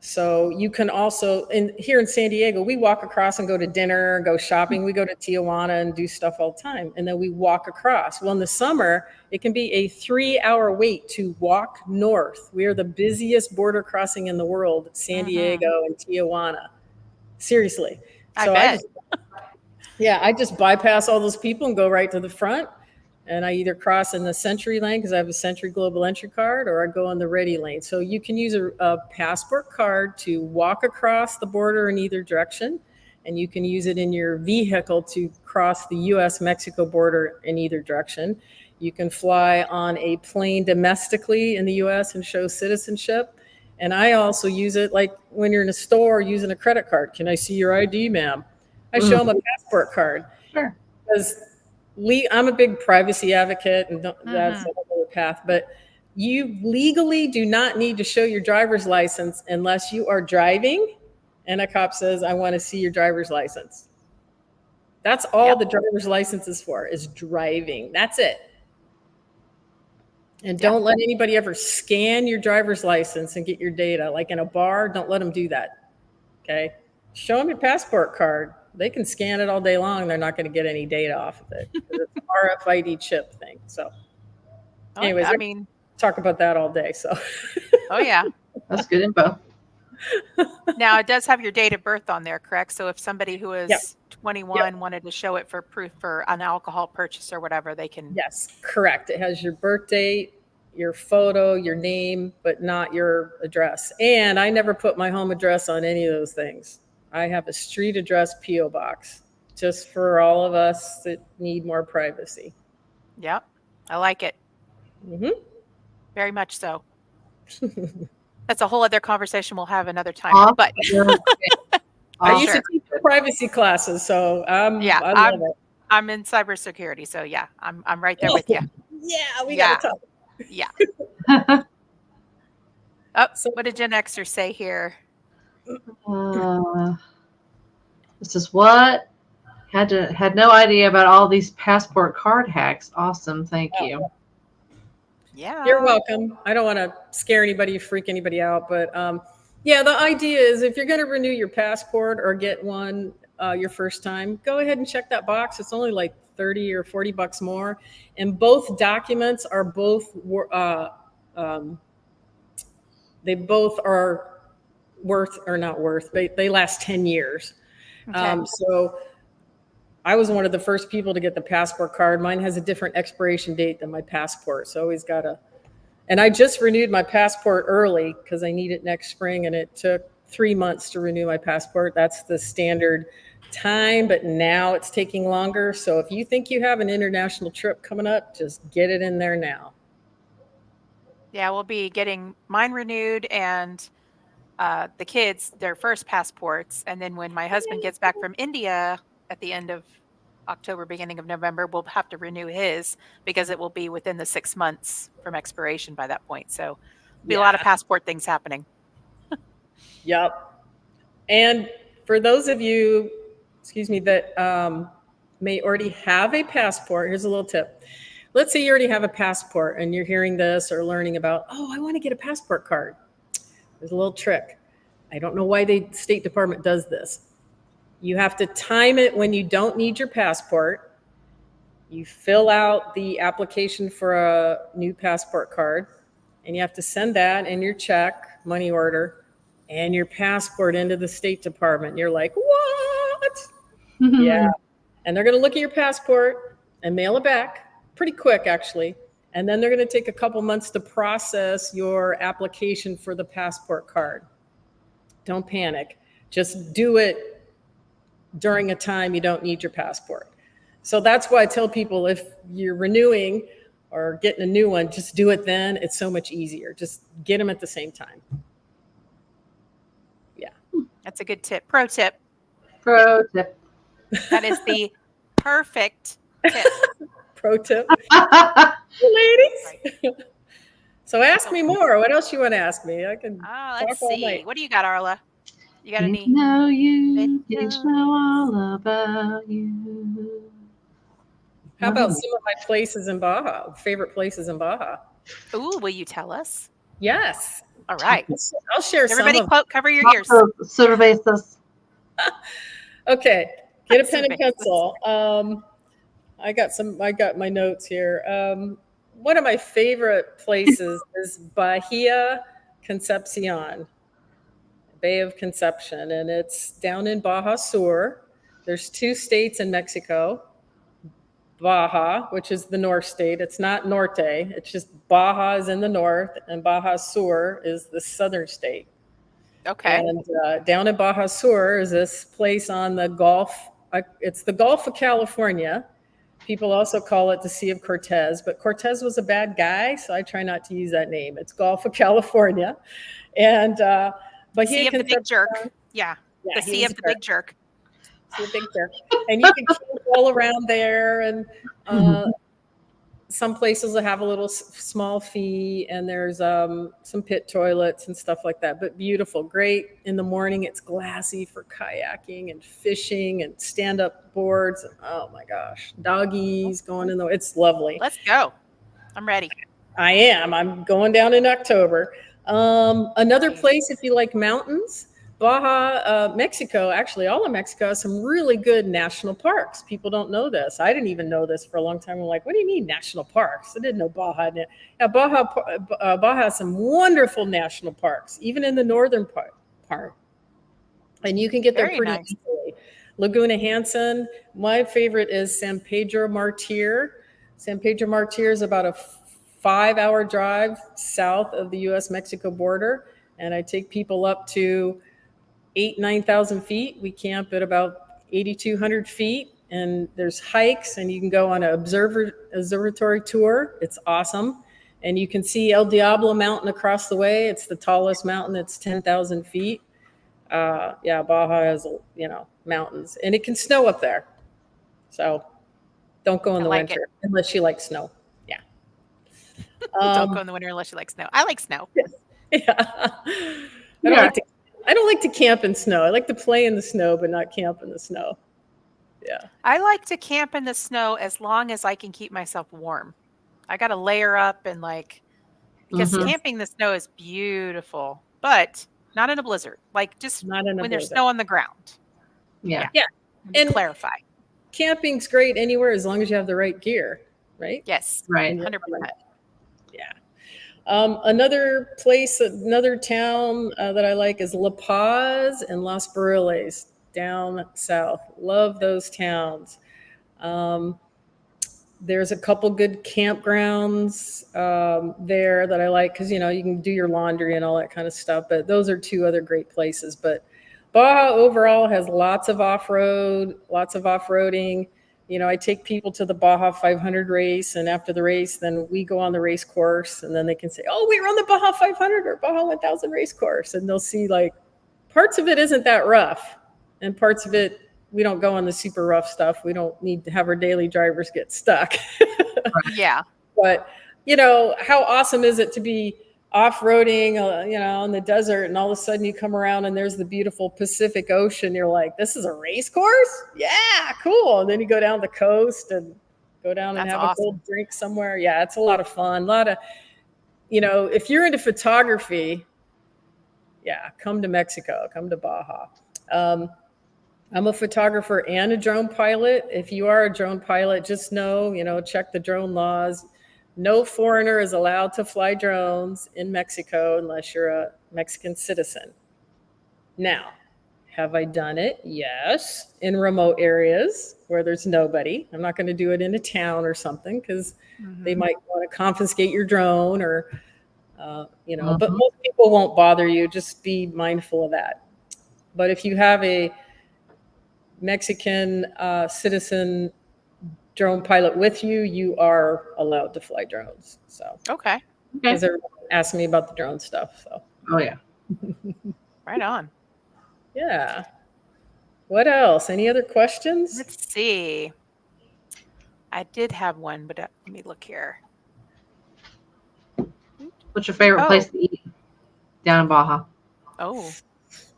So you can also, here in San Diego, we walk across and go to dinner, go shopping. We go to Tijuana and do stuff all the time. And then we walk across. Well, in the summer, it can be a 3-hour wait to walk north. We are the busiest border crossing in the world, San Diego and Tijuana. Seriously. So I bet. I just bypass all those people and go right to the front. And I either cross in the Century lane because I have a Century Global Entry card, or I go on the ready lane. So you can use a passport card to walk across the border in either direction. And you can use it in your vehicle to cross the US-Mexico border in either direction. You can fly on a plane domestically in the US and show citizenship. And I also use it like when you're in a store using a credit card. Can I see your ID, ma'am? I show them a passport card. Sure. Because I'm a big privacy advocate, and that's another path. But you legally do not need to show your driver's license unless you are driving and a cop says, I want to see your driver's license. That's all the driver's license is for, is driving. That's it. And don't let anybody ever scan your driver's license and get your data. Like in a bar, don't let them do that. Okay? Show them your passport card. They can scan it all day long. They're not going to get any data off of it. It's an RFID chip thing. So anyways, I mean, talk about that all day. So oh yeah. That's good info. Now it does have your date of birth on there, correct? So if somebody who is 21 wanted to show it for proof for an alcohol purchase or whatever, they can. Yes, correct. It has your birth date, your photo, your name, but not your address. And I never put my home address on any of those things. I have a street address PO box just for all of us that need more privacy. Yep. I like it. Very much so. That's a whole other conversation we'll have another time. But I used to teach privacy classes, so I love it. I'm in cybersecurity, so yeah, I'm right there with you. Yeah, we got to talk. Yeah. So what did Gen Xer say here? This is what had no idea about all these passport card hacks. Awesome, thank you. Yeah, you're welcome. I don't want to scare anybody, freak anybody out, but the idea is if you're going to renew your passport or get one your first time, go ahead and check that box. It's only like $30 or $40 more, and both documents are they both are worth or not worth. They last 10 years. Okay. So I was one of the first people to get the passport card. Mine has a different expiration date than my passport. So always and I just renewed my passport early because I need it next spring. And it took 3 months to renew my passport. That's the standard time, but now it's taking longer. So if you think you have an international trip coming up, just get it in there now. Yeah, we'll be getting mine renewed and the kids their first passports. And then when my husband gets back from India at the end of October, beginning of November, we'll have to renew his because it will be within the 6 months from expiration by that point. So there'll be a lot of passport things happening. Yep. And for those of you, that may already have a passport, here's a little tip. Let's say you already have a passport and you're hearing this or learning about, I want to get a passport card. There's a little trick. I don't know why the State Department does this. You have to time it when you don't need your passport. You fill out the application for a new passport card, and you have to send that and your check, money order, and your passport into the State Department. And you're like, what? Yeah. And they're going to look at your passport and mail it back pretty quick, actually. And then they're going to take a couple months to process your application for the passport card. Don't panic. Just do it during a time you don't need your passport. So that's why I tell people if you're renewing or getting a new one, just do it then. It's so much easier. Just get them at the same time. Yeah. That's a good tip. Pro tip. That is the perfect tip. Pro tip. Ladies. So ask me more. What else you want to ask me? I can let's see. What do you got, Arla? You got Getting any? to know you, Getting getting to know all about you. How about some of my places in Baja? Favorite places in Baja? Ooh, will you tell us? Yes. All right. I'll share some Everybody of. quote, cover your ears. Cervezas. Okay, get a pen and Cervezas. pencil. I got my notes here. One of my favorite places is Bahia Concepcion, Bay of Conception, and it's down in Baja Sur. There's 2 states in Mexico. Baja, which is the north state. It's not Norte. It's just Baja is in the north, and Baja Sur is the southern state. Okay. And down in Baja Sur is this place on the Gulf. It's the Gulf of California. People also call it the Sea of Cortez, but Cortez was a bad guy, so I try not to use that name. It's Gulf of California, and Sea of the Big Jerk. Yeah. Yeah, The he Sea was of the a jerk. Big Jerk. Sea of Big Jerk, and you can camp all around there, and some places will have a little small fee, and there's some pit toilets and stuff like that, but beautiful, great. In the morning, it's glassy for kayaking and fishing and stand-up boards. And, oh my gosh, doggies going in it's lovely. Let's go. I'm ready. I'm going down in October. Another Nice. place, if you like mountains, Baja, Mexico, actually all of Mexico has some really good national parks. People don't know this. I didn't even know this for a long time. I'm like, what do you mean national parks? I didn't know Baja. Yeah, Baja has some wonderful national parks, even in the northern part. And you can get there Very pretty nice. easily. Laguna Hansen. My favorite is San Pedro Martir. San Pedro Martir is about a 5-hour drive south of the U.S.-Mexico border. And I take people up to 9,000 feet. We camp at about 8,200 feet, and there's hikes, and you can go on an observatory tour. It's awesome. And you can see El Diablo Mountain across the way. It's the tallest mountain. It's 10,000 feet. Yeah, Baja has, mountains, and it can snow up there. So don't go in the winter unless you like snow. Yeah. Don't go in the winter unless you like snow. I like snow. Yeah. I don't like to camp in snow. I like to play in the snow, but not camp in the snow. Yeah. I like to camp in the snow as long as I can keep myself warm. I got to layer up and because camping in the snow is beautiful, but not in a blizzard. Like just when there's snow on the ground. Yeah. And clarify. Camping's great anywhere as long as you have the right gear, right? Yes. Right. 100%. Yeah. Another town that I like is La Paz and Los Barriles down south. Love those towns. There's a couple good campgrounds there that I like because, you can do your laundry and all that kind of stuff. But those are 2 other great places. But Baja overall has lots of off-roading. I take people to the Baja 500 race, and after the race, then we go on the race course, and then they can say, oh, we run the Baja 500 or Baja 1000 race course. And they'll see parts of it isn't that rough, and parts of it, we don't go on the super rough stuff. We don't need to have our daily drivers get stuck. Yeah. But, how awesome is it to be off-roading, in the desert, and all of a sudden you come around and there's the beautiful Pacific Ocean. You're like, this is a race course? Yeah, cool. And then you go down the coast and go down and have a cold drink somewhere. Yeah, it's a lot of fun. A lot of, if you're into photography, yeah, come to Mexico, come to Baja. I'm a photographer and a drone pilot. If you are a drone pilot, just know, check the drone laws. No foreigner is allowed to fly drones in Mexico unless you're a Mexican citizen. Now, have I done it? Yes, in remote areas where there's nobody. I'm not going to do it in a town or something because they might want to confiscate your drone or, but most people won't bother you. Just be mindful of that. But if you have a Mexican citizen drone pilot with you, you are allowed to fly drones. So okay, because everyone asked me about the drone stuff. So yeah, right on. Yeah. What else? Any other questions? Let's see. I did have one, but let me look here. What's your favorite place to eat down in Baja? Oh,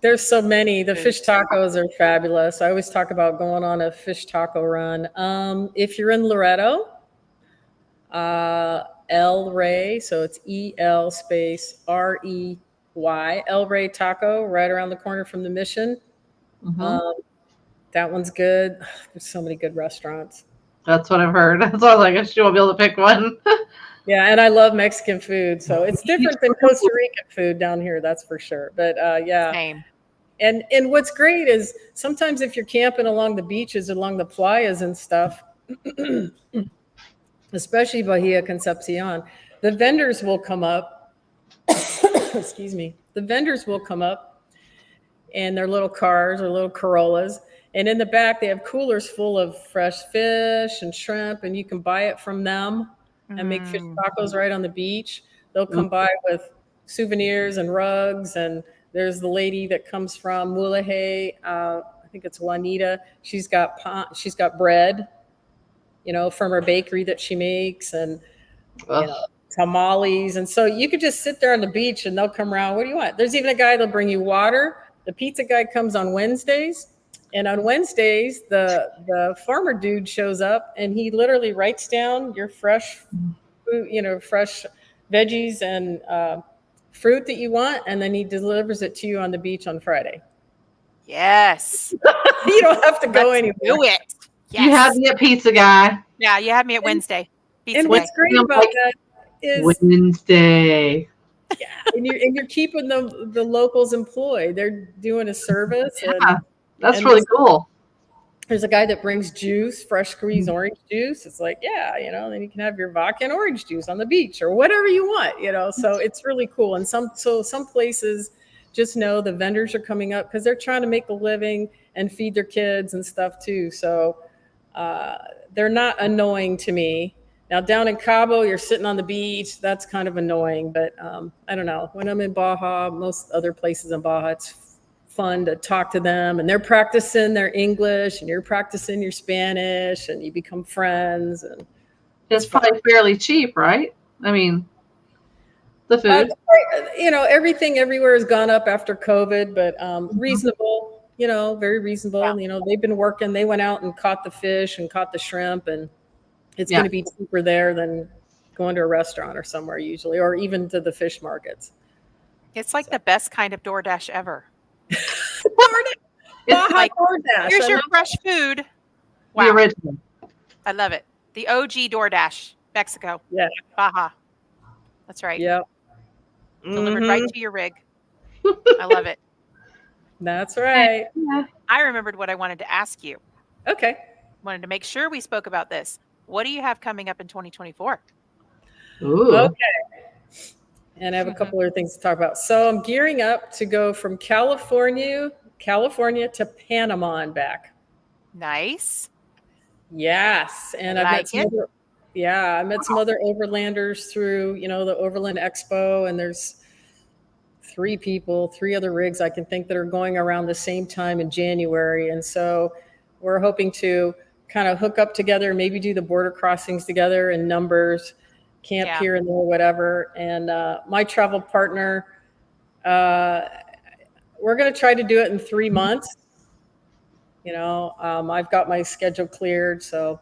There's so many. The fish tacos are fabulous. I always talk about going on a fish taco run. If you're in Loretto, El Rey, so it's EL space REY, El Rey Taco, right around the corner from the Mission. That one's good. There's so many good restaurants. That's what I've heard. So I was like, I guess you won't be able to pick one. Yeah, and I love Mexican food, so it's different than Costa Rican food down here, that's for sure. But yeah. Same. And what's great is sometimes if you're camping along the beaches, along the playas and stuff, especially Bahia Concepcion, the vendors will come up. Excuse me. The vendors will come up in their little cars or little Corollas. And in the back, they have coolers full of fresh fish and shrimp, and you can buy it from them and make fish tacos right on the beach. They'll come by with souvenirs and rugs. And there's the lady that comes from Mulegé. I think it's Juanita. She's got bread, from her bakery that she makes, and tamales. And so you could just sit there on the beach and they'll come around. What do you want? There's even a guy that'll bring you water. The pizza guy comes on Wednesdays. And on Wednesdays, the farmer dude shows up and he literally writes down your fresh food, fresh veggies and fruit that you want, and then he delivers it to you on the beach on Friday. Yes. You don't have to go anywhere. Do it. Yes. You had me at pizza guy. Yeah, you had me at Wednesday. And what's great about that is Wednesday. Yeah, and you're keeping the locals employed. They're doing a service. Yeah, that's really cool. There's a guy that brings juice, fresh squeezed orange juice. It's like, then you can have your vodka and orange juice on the beach or whatever you want, So it's really cool. And some places just know the vendors are coming up because they're trying to make a living and feed their kids and stuff too. So they're not annoying to me. Now down in Cabo, you're sitting on the beach. That's kind of annoying, but I don't know. When I'm in Baja, most other places in Baja, it's fun to talk to them, and they're practicing their English and you're practicing your Spanish and you become friends. And it's probably fairly cheap, right? I mean, the food. Everything everywhere has gone up after COVID, but reasonable, very reasonable. Yeah. They've been working. They went out and caught the fish and caught the shrimp, and it's going to be cheaper there than going to a restaurant or somewhere usually, or even to the fish markets. It's like the best kind of DoorDash ever. It's like DoorDash. Here's your fresh food. Wow. The original. I love it. The OG DoorDash, Mexico. Yeah. Baja. That's right. Yep. Delivered right to your rig. I love it. That's right. I remembered what I wanted to ask you. Okay. Wanted to make sure we spoke about this. What do you have coming up in 2024? Ooh. Okay. And I have a couple other things to talk about. So I'm gearing up to go from California to Panama and back. Nice. Yes. And I met some other overlanders through, the Overland Expo, and there's three other rigs I can think that are going around the same time in January. And so we're hoping to kind of hook up together, maybe do the border crossings together in numbers, camp here and there, whatever. And my travel partner, we're going to try to do it in 3 months. I've got my schedule cleared, so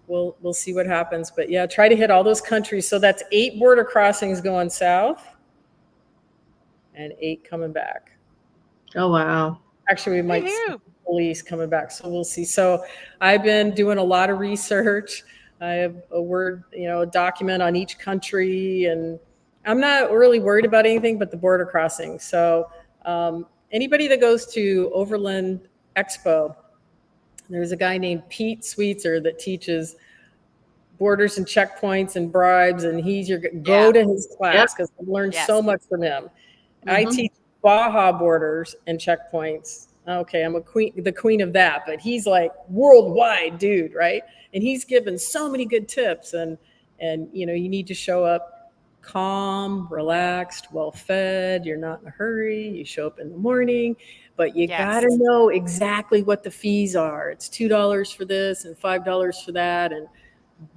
we'll see what happens. But yeah, try to hit all those countries. So that's 8 border crossings going south and 8 coming back. Oh, wow. Actually, we might see police coming back, so we'll see. So I've been doing a lot of research. I have a document on each country, and I'm not really worried about anything but the border crossing. So anybody that goes to Overland Expo, there's a guy named Pete Sweetser that teaches borders and checkpoints and bribes, and go to his class because I've learned so much from him. I teach Baja borders and checkpoints. Okay, I'm the queen of that, but he's like worldwide dude, right? And he's given so many good tips, and you need to show up calm, relaxed, well-fed. You're not in a hurry. You show up in the morning, but you gotta know exactly what the fees are. It's $2 for this and $5 for that, and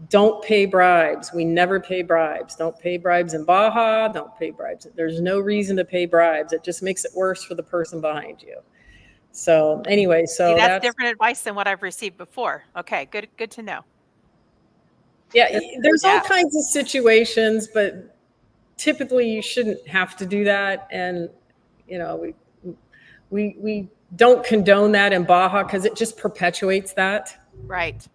don't pay bribes. We never pay bribes. Don't pay bribes in Baja. Don't pay bribes. There's no reason to pay bribes. It just makes it worse for the person behind you. So anyway, See, so that's that's, different advice than what I've received before. Okay, good to know. yeah, there's all Yeah. kinds of situations, but typically you shouldn't have to do that. And, you know, we don't condone that in Baja because it just perpetuates that. Right.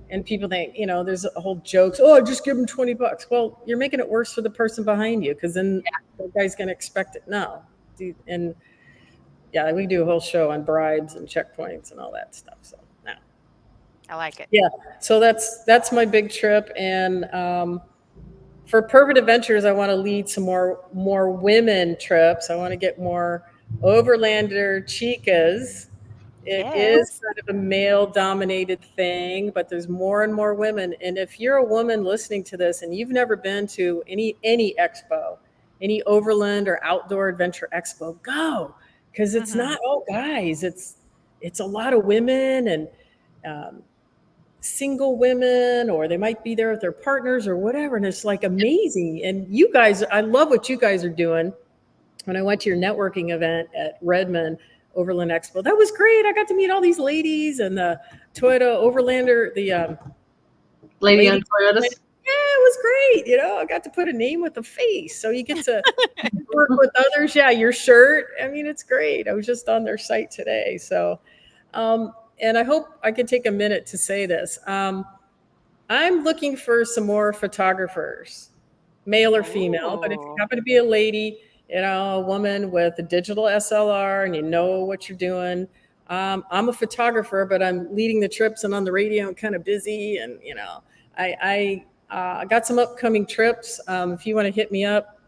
And people think, you know, there's a whole jokes. Oh, just give them $20. Well, you're making it worse for the person behind you because then the guy's going to expect it. No. And yeah, we do a whole show on bribes and checkpoints and all that stuff. So no. I like it. Yeah. So that's my big trip. And for Perfect Adventures, I want to lead some more women trips. I want to get more overlander chicas. It is Yes. kind of a male-dominated thing, but there's more and more women. And if you're a woman listening to this and you've never been to any expo, any overland or outdoor adventure expo, go, because it's not all guys. It's a lot of women and single women, or they might be there with their partners or whatever. And it's like amazing. And you guys, I love what you guys are doing. When I went to your networking event at Redmond Overland Expo, that was great. I got to meet all these ladies and the Toyota Overlander, the Lady on Toyotas. Yeah, it was great. You know, I got to put a name with a face. So you get to work with others. Yeah, your shirt. I mean, it's great. I was just on their site today. So, and I hope I can take a minute to say this. I'm looking for some more photographers, male or female, but if you happen to be a lady, you know, a woman with a digital SLR and you know what you're doing. I'm a photographer, but I'm leading the trips and on the radio and kind of busy. And, you know, I got some upcoming trips. If you want to hit me up,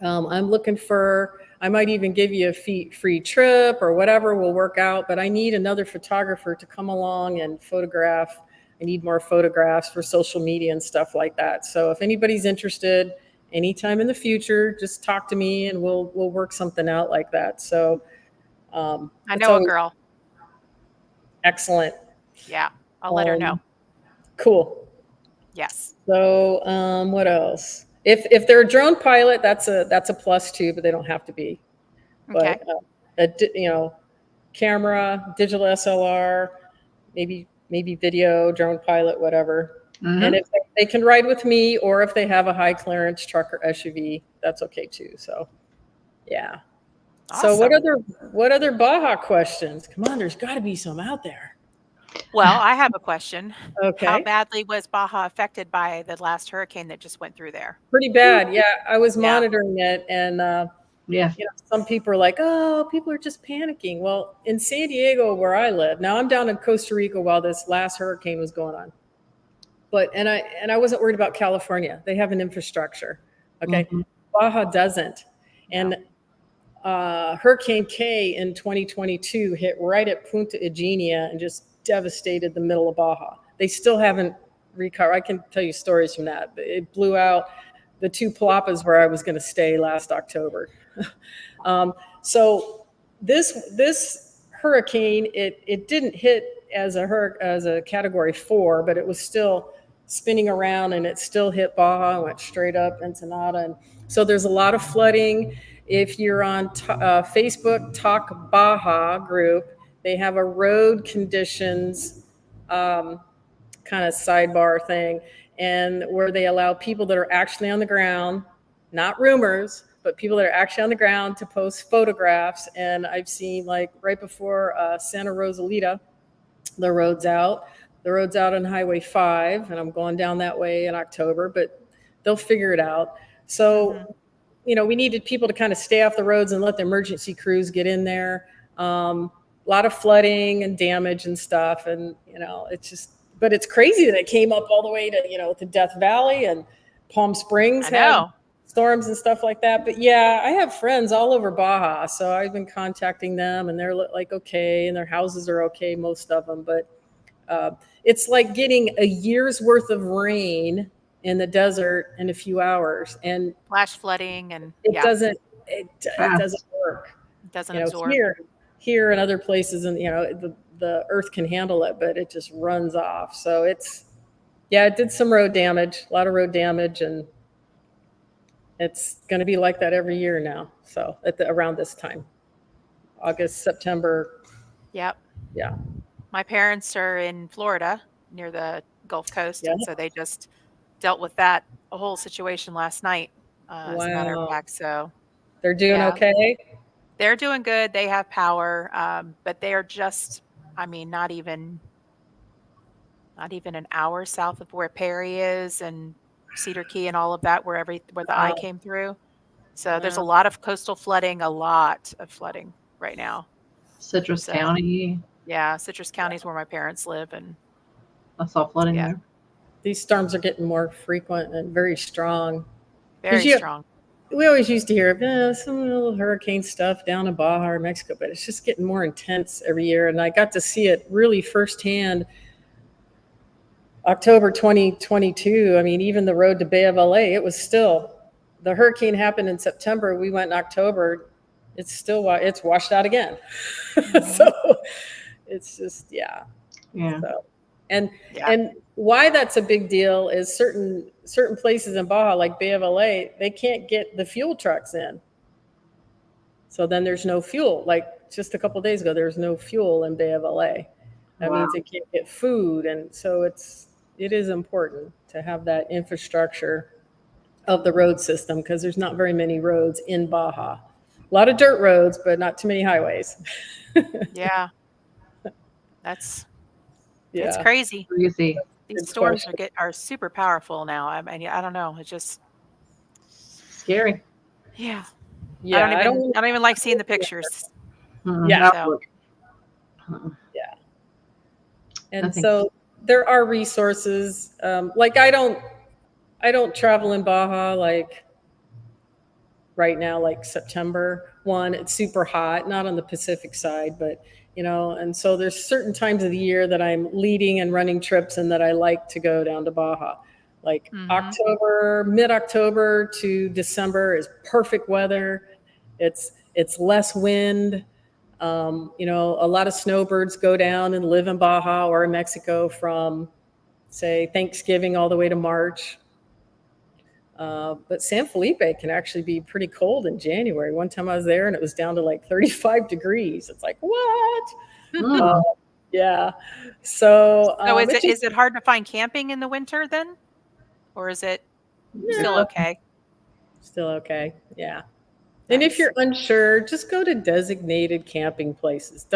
I'm looking for, I might even give you a free trip or whatever will work out, but I need another photographer to come along and photograph. I need more photographs for social media and stuff like that. So if anybody's interested, anytime in the future, just talk to me and we'll work something out like that. So I know a girl. Excellent. Yeah, I'll let her know. Cool. Yes. So what else? If they're a drone pilot, that's a plus too, but they don't have to be. Okay. But you know, camera, digital SLR, maybe video, drone pilot, whatever. And if they can ride with me, or if they have a high clearance truck or SUV, that's okay too. So, yeah. Awesome. So what other Baja questions? Come on, there's got to be some out there. Well, I have a question. Okay. How badly was Baja affected by the last hurricane that just went through there? Pretty bad. Yeah, I was monitoring it, and you know, some people are like, "Oh, people are just panicking." Well, in San Diego, where I live now, I'm down in Costa Rica while this last hurricane was going on. But and I wasn't worried about California. They have an infrastructure. Okay. Baja doesn't. And Hurricane K in 2022 hit right at Punta Eugenia and just devastated the middle of Baja. They still haven't recovered. I can tell you stories from that. It blew out the two palapas where I was going to stay last October. So this hurricane, it didn't hit as a category 4, but it was still spinning around and it still hit Baja and went straight up Ensenada. And so there's a lot of flooding. If you're on Facebook Talk Baja group, they have a road conditions kind of sidebar thing, and where they allow people that are actually on the ground, not rumors, but people that are actually on the ground to post photographs. And I've seen, like, right before Santa Rosalita, the road's out on Highway 5, and I'm going down that way in October, but they'll figure it out. So, you know, we needed people to kind of stay off the roads and let the emergency crews get in there. A lot of flooding and damage and stuff. And, you know, but it's crazy that it came up all the way to, you know, to Death Valley and Palm Springs. I know. Storms and stuff like that. But yeah, I have friends all over Baja. So I've been contacting them and they're like, okay. And their houses are okay, most of them. But it's like getting a year's worth of rain in the desert in a few hours, and flash flooding, and it doesn't work. It doesn't absorb. Here and other places, and you know, the earth can handle it, but it just runs off. So Yeah, it did some road damage, a lot of road damage, and it's going to be like that every year now. So around this time, August, September. Yep. Yeah. My parents are in Florida near the Gulf Coast, Yeah. and so they just dealt with that a whole situation last night, as a matter of Wow. fact. So They're doing yeah, okay. they're doing good. They have power, but they are just, I mean, not even an hour south of where Perry is and Cedar Key and all of that, where the eye Wow. came through. So there's a Wow. lot of coastal flooding, a lot of flooding right now. Citrus So County. yeah, Citrus County is where my parents live, and I saw flooding yeah, there. These storms are getting more frequent and very strong. very strong. We always used to hear some little hurricane stuff down in Baja or Mexico, but it's just getting more intense every year. And I got to see it really firsthand October 2022. I mean, even the road to Bay of LA, it was still, the hurricane happened in September. We went in October. It's washed out again. So it's just, yeah. Yeah. So, and Yeah. why that's a big deal is certain places in Baja, like Bay of LA, they can't get the fuel trucks in. So then there's no fuel. Like just a couple of days ago, there was no fuel in Bay of LA. That means they can't get food, and so it is important to have that infrastructure of the road system, because there's not very many roads in Baja. A lot of dirt roads, but not too many highways. Yeah. It's Yeah. crazy. Crazy. These Good storms question. are super powerful now. I mean, I don't know. It's just, Scary. yeah. Yeah. I don't even like seeing the pictures. Yeah. So Yeah. And Nothing. so there are resources. Like I don't travel in Baja like right now, like September 1. It's super hot, not on the Pacific side, but and so there's certain times of the year that I'm leading and running trips and that I like to go down to Baja. Like October, mid-October to December is perfect weather. It's less wind. A lot of snowbirds go down and live in Baja or in Mexico from, say, Thanksgiving all the way to March. But San Felipe can actually be pretty cold in January. One time I was there and it was down to like 35 degrees. It's like, what? Yeah. So, so is it hard to find camping in the winter then? Or is it still okay? Still okay. Yeah. And if Nice. you're unsure, just go to designated camping places.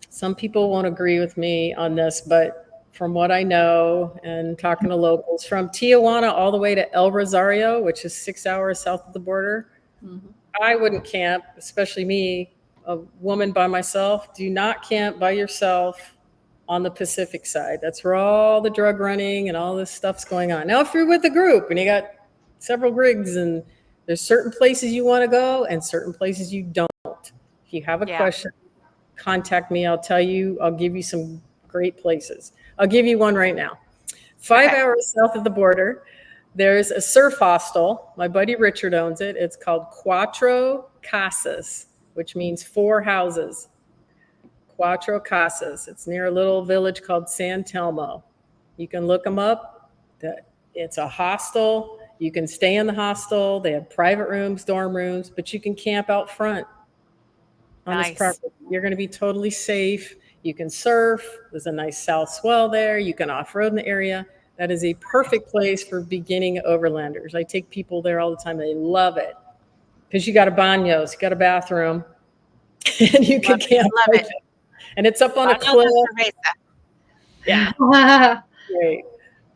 Some people won't agree with me on this, but from what I know and talking to locals, from Tijuana all the way to El Rosario, which is 6 hours south of the border, I wouldn't camp, especially me, a woman by myself. Do not camp by yourself on the Pacific side. That's where all the drug running and all this stuff's going on. Now, if you're with a group and you got several rigs and there's certain places you want to go and certain places you don't. If you have a question, contact me. I'll give you some great places. I'll give you one right now. 5 hours south of the border, there's a surf hostel. My buddy Richard owns it. It's called Cuatro Casas, which means 4 houses. Cuatro Casas. It's near a little village called San Telmo. You can look them up. It's a hostel. You can stay in the hostel. They have private rooms, dorm rooms, but you can camp out front on this property. You're going to be totally safe. You can surf. There's a nice south swell there. You can off-road in the area. That is a perfect place for beginning overlanders. I take people there all the time. They love it because you got a baños, you got a bathroom, and you can camp. Love it. And it's up on a cliff. Yeah. Great.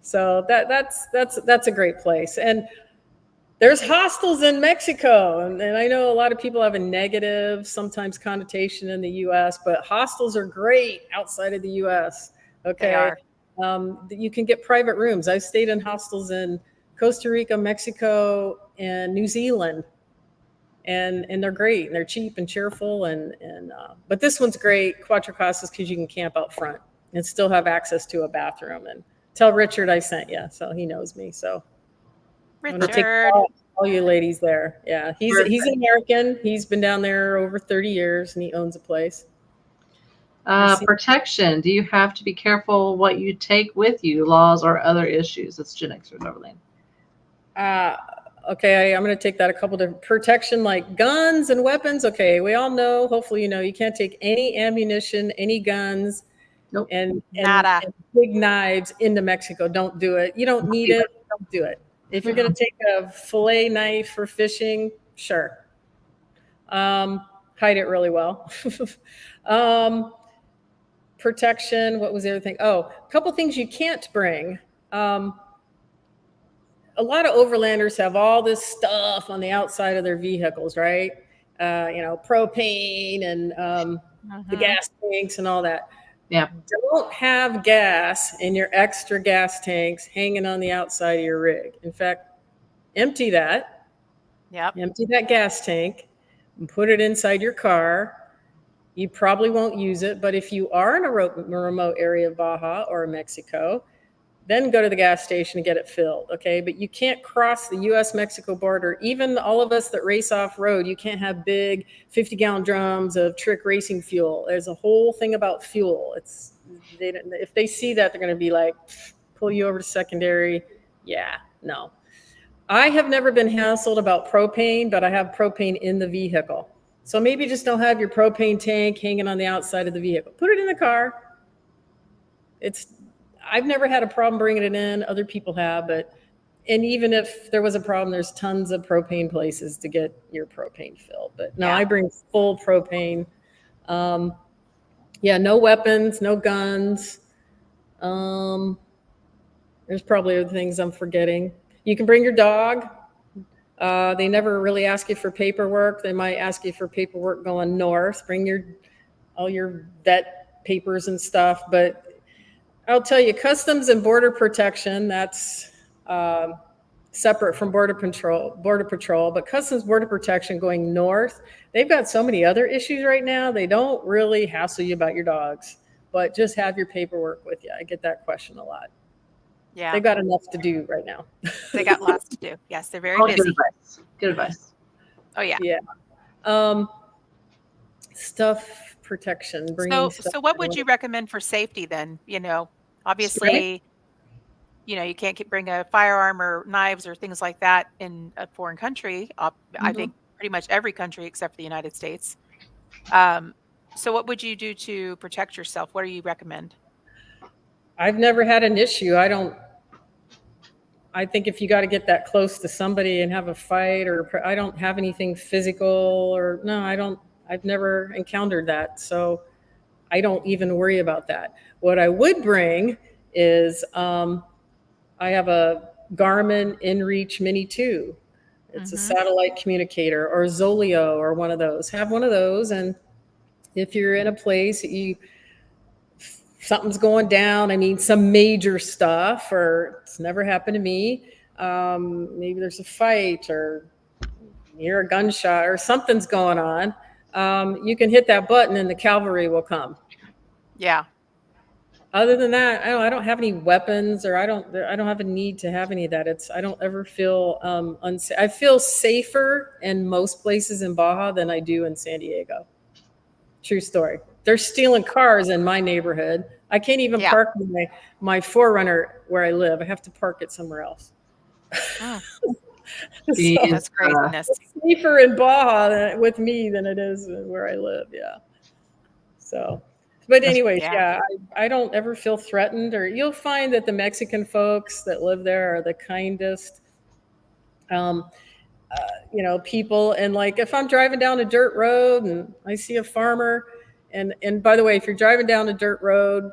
So that's a great place. And there's hostels in Mexico. And I know a lot of people have a negative, sometimes connotation in the US, but hostels are great outside of the US. Okay. They are. You can get private rooms. I've stayed in hostels in Costa Rica, Mexico, and New Zealand. And they're great, and they're cheap and cheerful. But this one's great, Cuatro Casas, because you can camp out front and still have access to a bathroom. And tell Richard I sent you, so he knows me. So I'm gonna take all you ladies there. Yeah, he's an American. He's been down there over 30 years, and he owns a place. Protection. Do you have to be careful what you take with you? Laws or other issues? That's Gen Xers, Overland. Okay, I'm going to take that a couple different protection, like guns and weapons. Okay, we all know, hopefully, you can't take any ammunition, any guns, Nope. and Nada. big knives into Mexico. Don't do it. You don't need it. Don't do it. If you're going to take a fillet knife for fishing, sure. Hide it really well. Protection. What was the other thing? Oh, a couple things you can't bring. A lot of overlanders have all this stuff on the outside of their vehicles, right? Propane and the gas tanks and all that. Yeah. Don't have gas in your extra gas tanks hanging on the outside of your rig. In fact, empty that. Yep. Empty that gas tank and put it inside your car. You probably won't use it, but if you are in a remote area of Baja or Mexico, then go to the gas station and get it filled, okay? But you can't cross the U.S.-Mexico border. Even all of us that race off-road, you can't have big 50-gallon drums of trick racing fuel. There's a whole thing about fuel. If they see that, they're going to be like, pull you over to secondary. Yeah, no. I have never been hassled about propane, but I have propane in the vehicle. So maybe just don't have your propane tank hanging on the outside of the vehicle. Put it in the car. I've never had a problem bringing it in. Other people have, and even if there was a problem, there's tons of propane places to get your propane filled. But no, I bring full propane. No weapons, no guns. There's probably other things I'm forgetting. You can bring your dog. They never really ask you for paperwork. They might ask you for paperwork going north. Bring all your vet papers and stuff, but I'll tell you, Customs and Border Protection, that's separate from Border Patrol, but Customs Border Protection going north, they've got so many other issues right now. They don't really hassle you about your dogs, but just have your paperwork with you. I get that question a lot. Yeah. They've got enough to do right now. They got lots to do. Yes, they're very busy. Good advice. Oh, yeah. Yeah. Stuff protection. So what would you recommend for safety then? Obviously, you can't bring a firearm or knives or things like that in a foreign country. I think pretty much every country except for the United States. So what would you do to protect yourself? What do you recommend? I've never had an issue. I think if you got to get that close to somebody and have a fight, or I don't have anything physical, I've never encountered that. So I don't even worry about that. What I would bring is I have a Garmin InReach Mini 2. It's a satellite communicator, or Zoleo, or one of those. Have one of those, and if you're in a place that something's going down, some major stuff, or it's never happened to me, maybe there's a fight or you hear a gunshot or something's going on, you can hit that button and the cavalry will come. Yeah. Other than that, I don't have any weapons, or I don't have a need to have any of that. I don't ever feel unsafe. I feel safer in most places in Baja than I do in San Diego. True story. They're stealing cars in my neighborhood. I can't even park my 4Runner where I live. I have to park it somewhere else. Oh. So, that's craziness. It's safer in Baja with me than it is where I live. Yeah. So, but anyways, I don't ever feel threatened. Or you'll find that the Mexican folks that live there are the kindest, people. And like if I'm driving down a dirt road and I see a farmer, and by the way, if you're driving down a dirt road,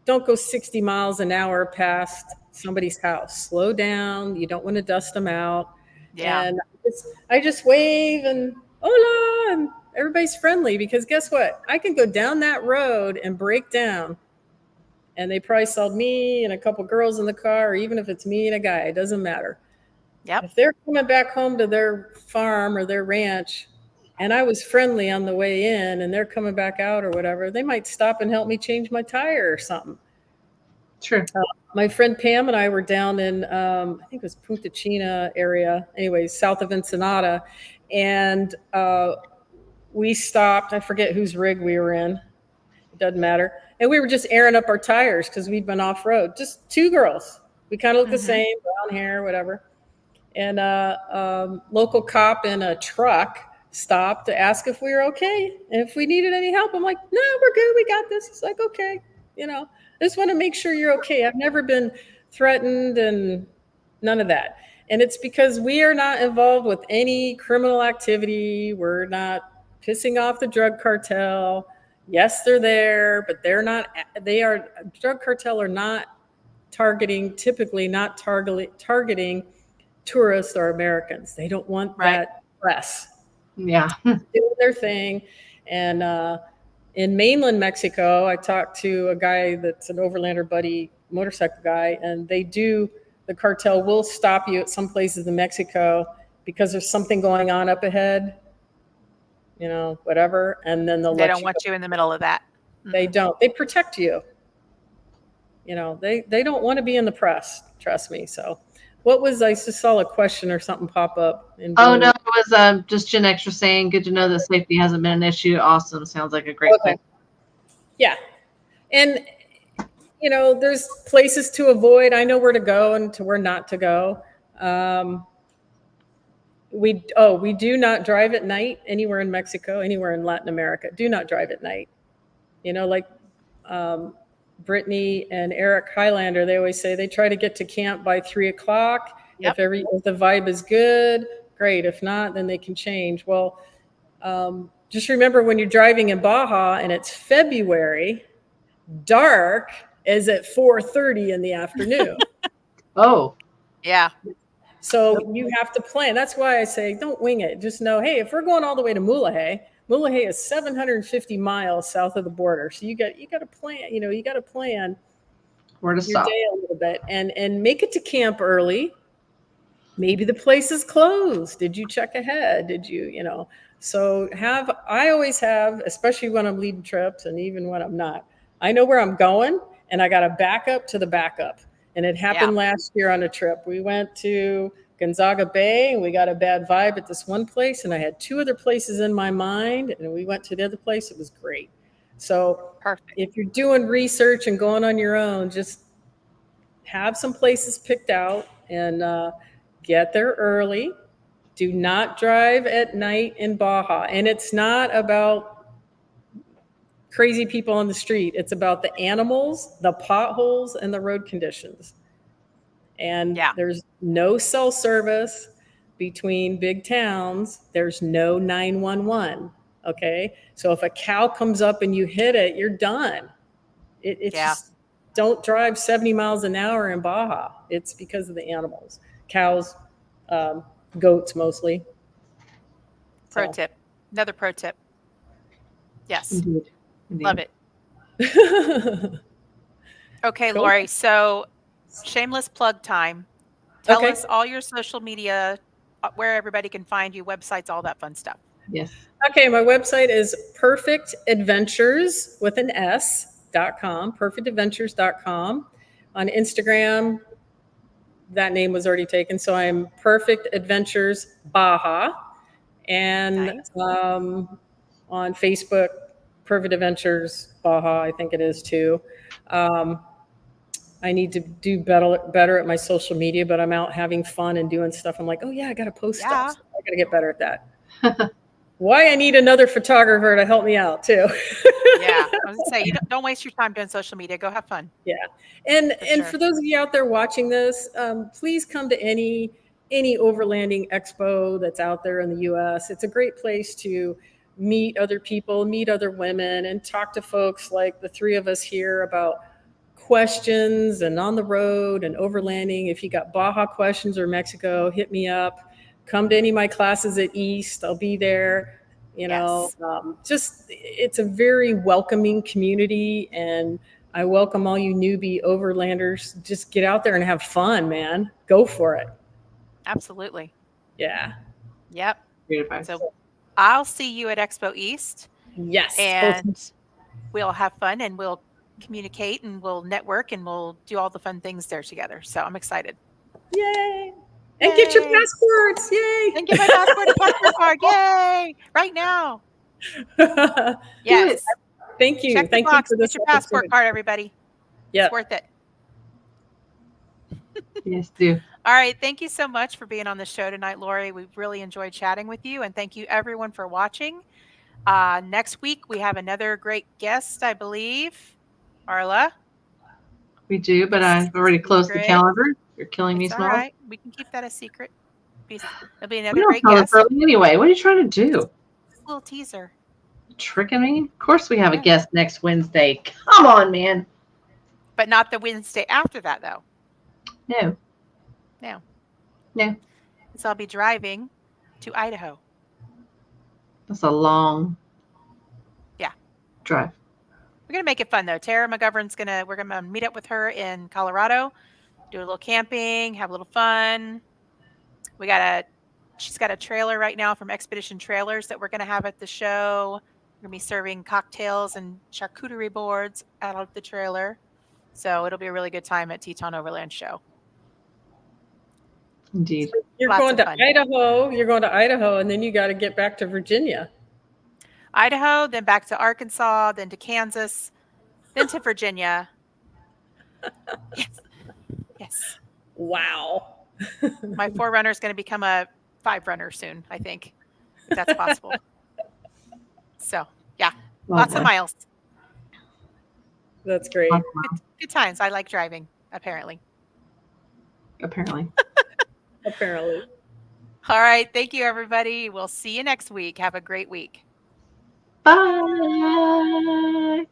don't go 60 miles an hour past somebody's house. Slow down. You don't want to dust them out. Yeah. And I just wave and hola, and everybody's friendly, because guess what? I can go down that road and break down, and they probably saw me and a couple girls in the car, or even if it's me and a guy, it doesn't matter. Yep. If they're coming back home to their farm or their ranch, and I was friendly on the way in, and they're coming back out or whatever, they might stop and help me change my tire or something. True. My friend Pam and I were down in, I think it was Punta China area, anyways, south of Ensenada. And we stopped, I forget whose rig we were in. It doesn't matter. And we were just airing up our tires because we'd been off road. Just two girls. We kind of look the same, brown hair, whatever. And a local cop in a truck stopped to ask if we were okay and if we needed any help. I'm like, no, we're good. We got this. It's like, okay, I just want to make sure you're okay. I've never been threatened and none of that. And it's because we are not involved with any criminal activity. We're not pissing off the drug cartel. Yes, they're there, but drug cartel are not typically not targeting tourists or Americans. They don't want that press. Yeah. Doing their thing. And in mainland Mexico, I talked to a guy that's an overlander buddy, motorcycle guy, and the cartel will stop you at some places in Mexico because there's something going on up ahead, whatever. And then they don't want you in the middle of that. They don't. They protect you. They don't want to be in the press. Trust me. So I just saw a question or something pop up. Oh, no, it was just Gen Extra saying, good to know that safety hasn't been an issue. Awesome. Sounds like a great thing. Yeah. And, there's places to avoid. I know where to go and to where not to go. We do not drive at night anywhere in Mexico, anywhere in Latin America. Do not drive at night. Like Brittany and Eric Highlander, they always say they try to get to camp by 3:00. Yep. If the vibe is good, great. If not, then they can change. Well, just remember when you're driving in Baja and it's February, dark is at 4:30 in the afternoon. Oh, yeah. So you have to plan. That's why I say don't wing it. Just know, hey, if we're going all the way to Mojave is 750 miles south of the border. So you got to plan. You got to plan where to stop your day a little bit and make it to camp early. Maybe the place is closed. Did you check ahead? Did you, So I always have, especially when I'm leading trips and even when I'm not, I know where I'm going and I got to back up to the backup. And it happened last year on a trip. We went to Gonzaga Bay and we got a bad vibe at this one place. And I had two other places in my mind and we went to the other place. It was great. So perfect. If you're doing research and going on your own, just have some places picked out and get there early. Do not drive at night in Baja. And it's not about crazy people on the street. It's about the animals, the potholes, and the road conditions. And there's no cell service between big towns. There's no 911. Okay. So if a cow comes up and you hit it, you're done. It's just, don't drive 70 miles an hour in Baja. It's because of the animals, cows, goats mostly. Another pro tip. Yes. Indeed. Love it. Okay, cool. Lory. So shameless plug time. Tell us all your social media, where everybody can find you, websites, all that fun stuff. Yes. Okay, my website is perfectadventures with an S.com, perfectadventures.com. On Instagram, that name was already taken, so I'm Perfect Adventures Baja. And on Facebook, Perfect Adventures Baja, I think it is too. I need to do better at my social media, but I'm out having fun and doing stuff. I'm like, oh yeah, I got to post stuff. So I got to get better at that. Why I need another photographer to help me out too. I was gonna say, don't waste your time doing social media. Go have fun. Yeah, and for those of you out there watching this, please come to any overlanding expo that's out there in the U.S. It's a great place to meet other people, meet other women, and talk to folks like the three of us here about questions and on the road and overlanding. If you got Baja questions or Mexico, hit me up. Come to any of my classes at East. I'll be there. Just it's a very welcoming community, and I welcome all you newbie overlanders. Just get out there and have fun, man. Go for it. Absolutely. Yeah. Yep. So I'll see you at Expo East. Yes. And we'll have fun and we'll communicate and we'll network and we'll do all the fun things there together. So I'm excited. Yay. And get your passports. Yay. And get my passport and passport card. Yay. Right now. Yes. Thank you. Check the Thank you box. for this Get your passport opportunity. card, everybody. Yeah. It's worth it. Yes, do. All right. Thank you so much for being on the show tonight, Lory. We've really enjoyed chatting with you. And thank you, everyone, for watching. Next week, we have another great guest, I believe. Arla? We do, but I've already closed the Secret. calendar. You're killing me, It's all Smalls. right. We can keep that a secret. It'll be We another don't great tell us guest. early anyway. What are you trying to do? Just a little teaser. Tricking me? Of course we have a Yeah. guest next Wednesday. Come on, man. But not the Wednesday after that, though. No. No. No. So I'll be driving to Idaho. That's a long drive. We're gonna make it fun though. Tara McGovern's we're gonna meet up with her in Colorado, do a little camping, have a little fun. She's got a trailer right now from Expedition Trailers that we're gonna have at the show. We're gonna be serving cocktails and charcuterie boards out of the trailer. So it'll be a really good time at Teton Overland Show. Indeed. You're Lots going of to fun. Idaho. You're going to Idaho, and then you got to get back to Virginia. Idaho, then back to Arkansas, then to Kansas, then to Virginia. Yes. Yes. Wow. My 4Runner is going to become a 5Runner soon, I think, if that's possible. So, yeah, lots of miles. That's great. Good times. I like driving, apparently. Apparently. Apparently. All right. Thank you, everybody. We'll see you next week. Have a great week. Bye.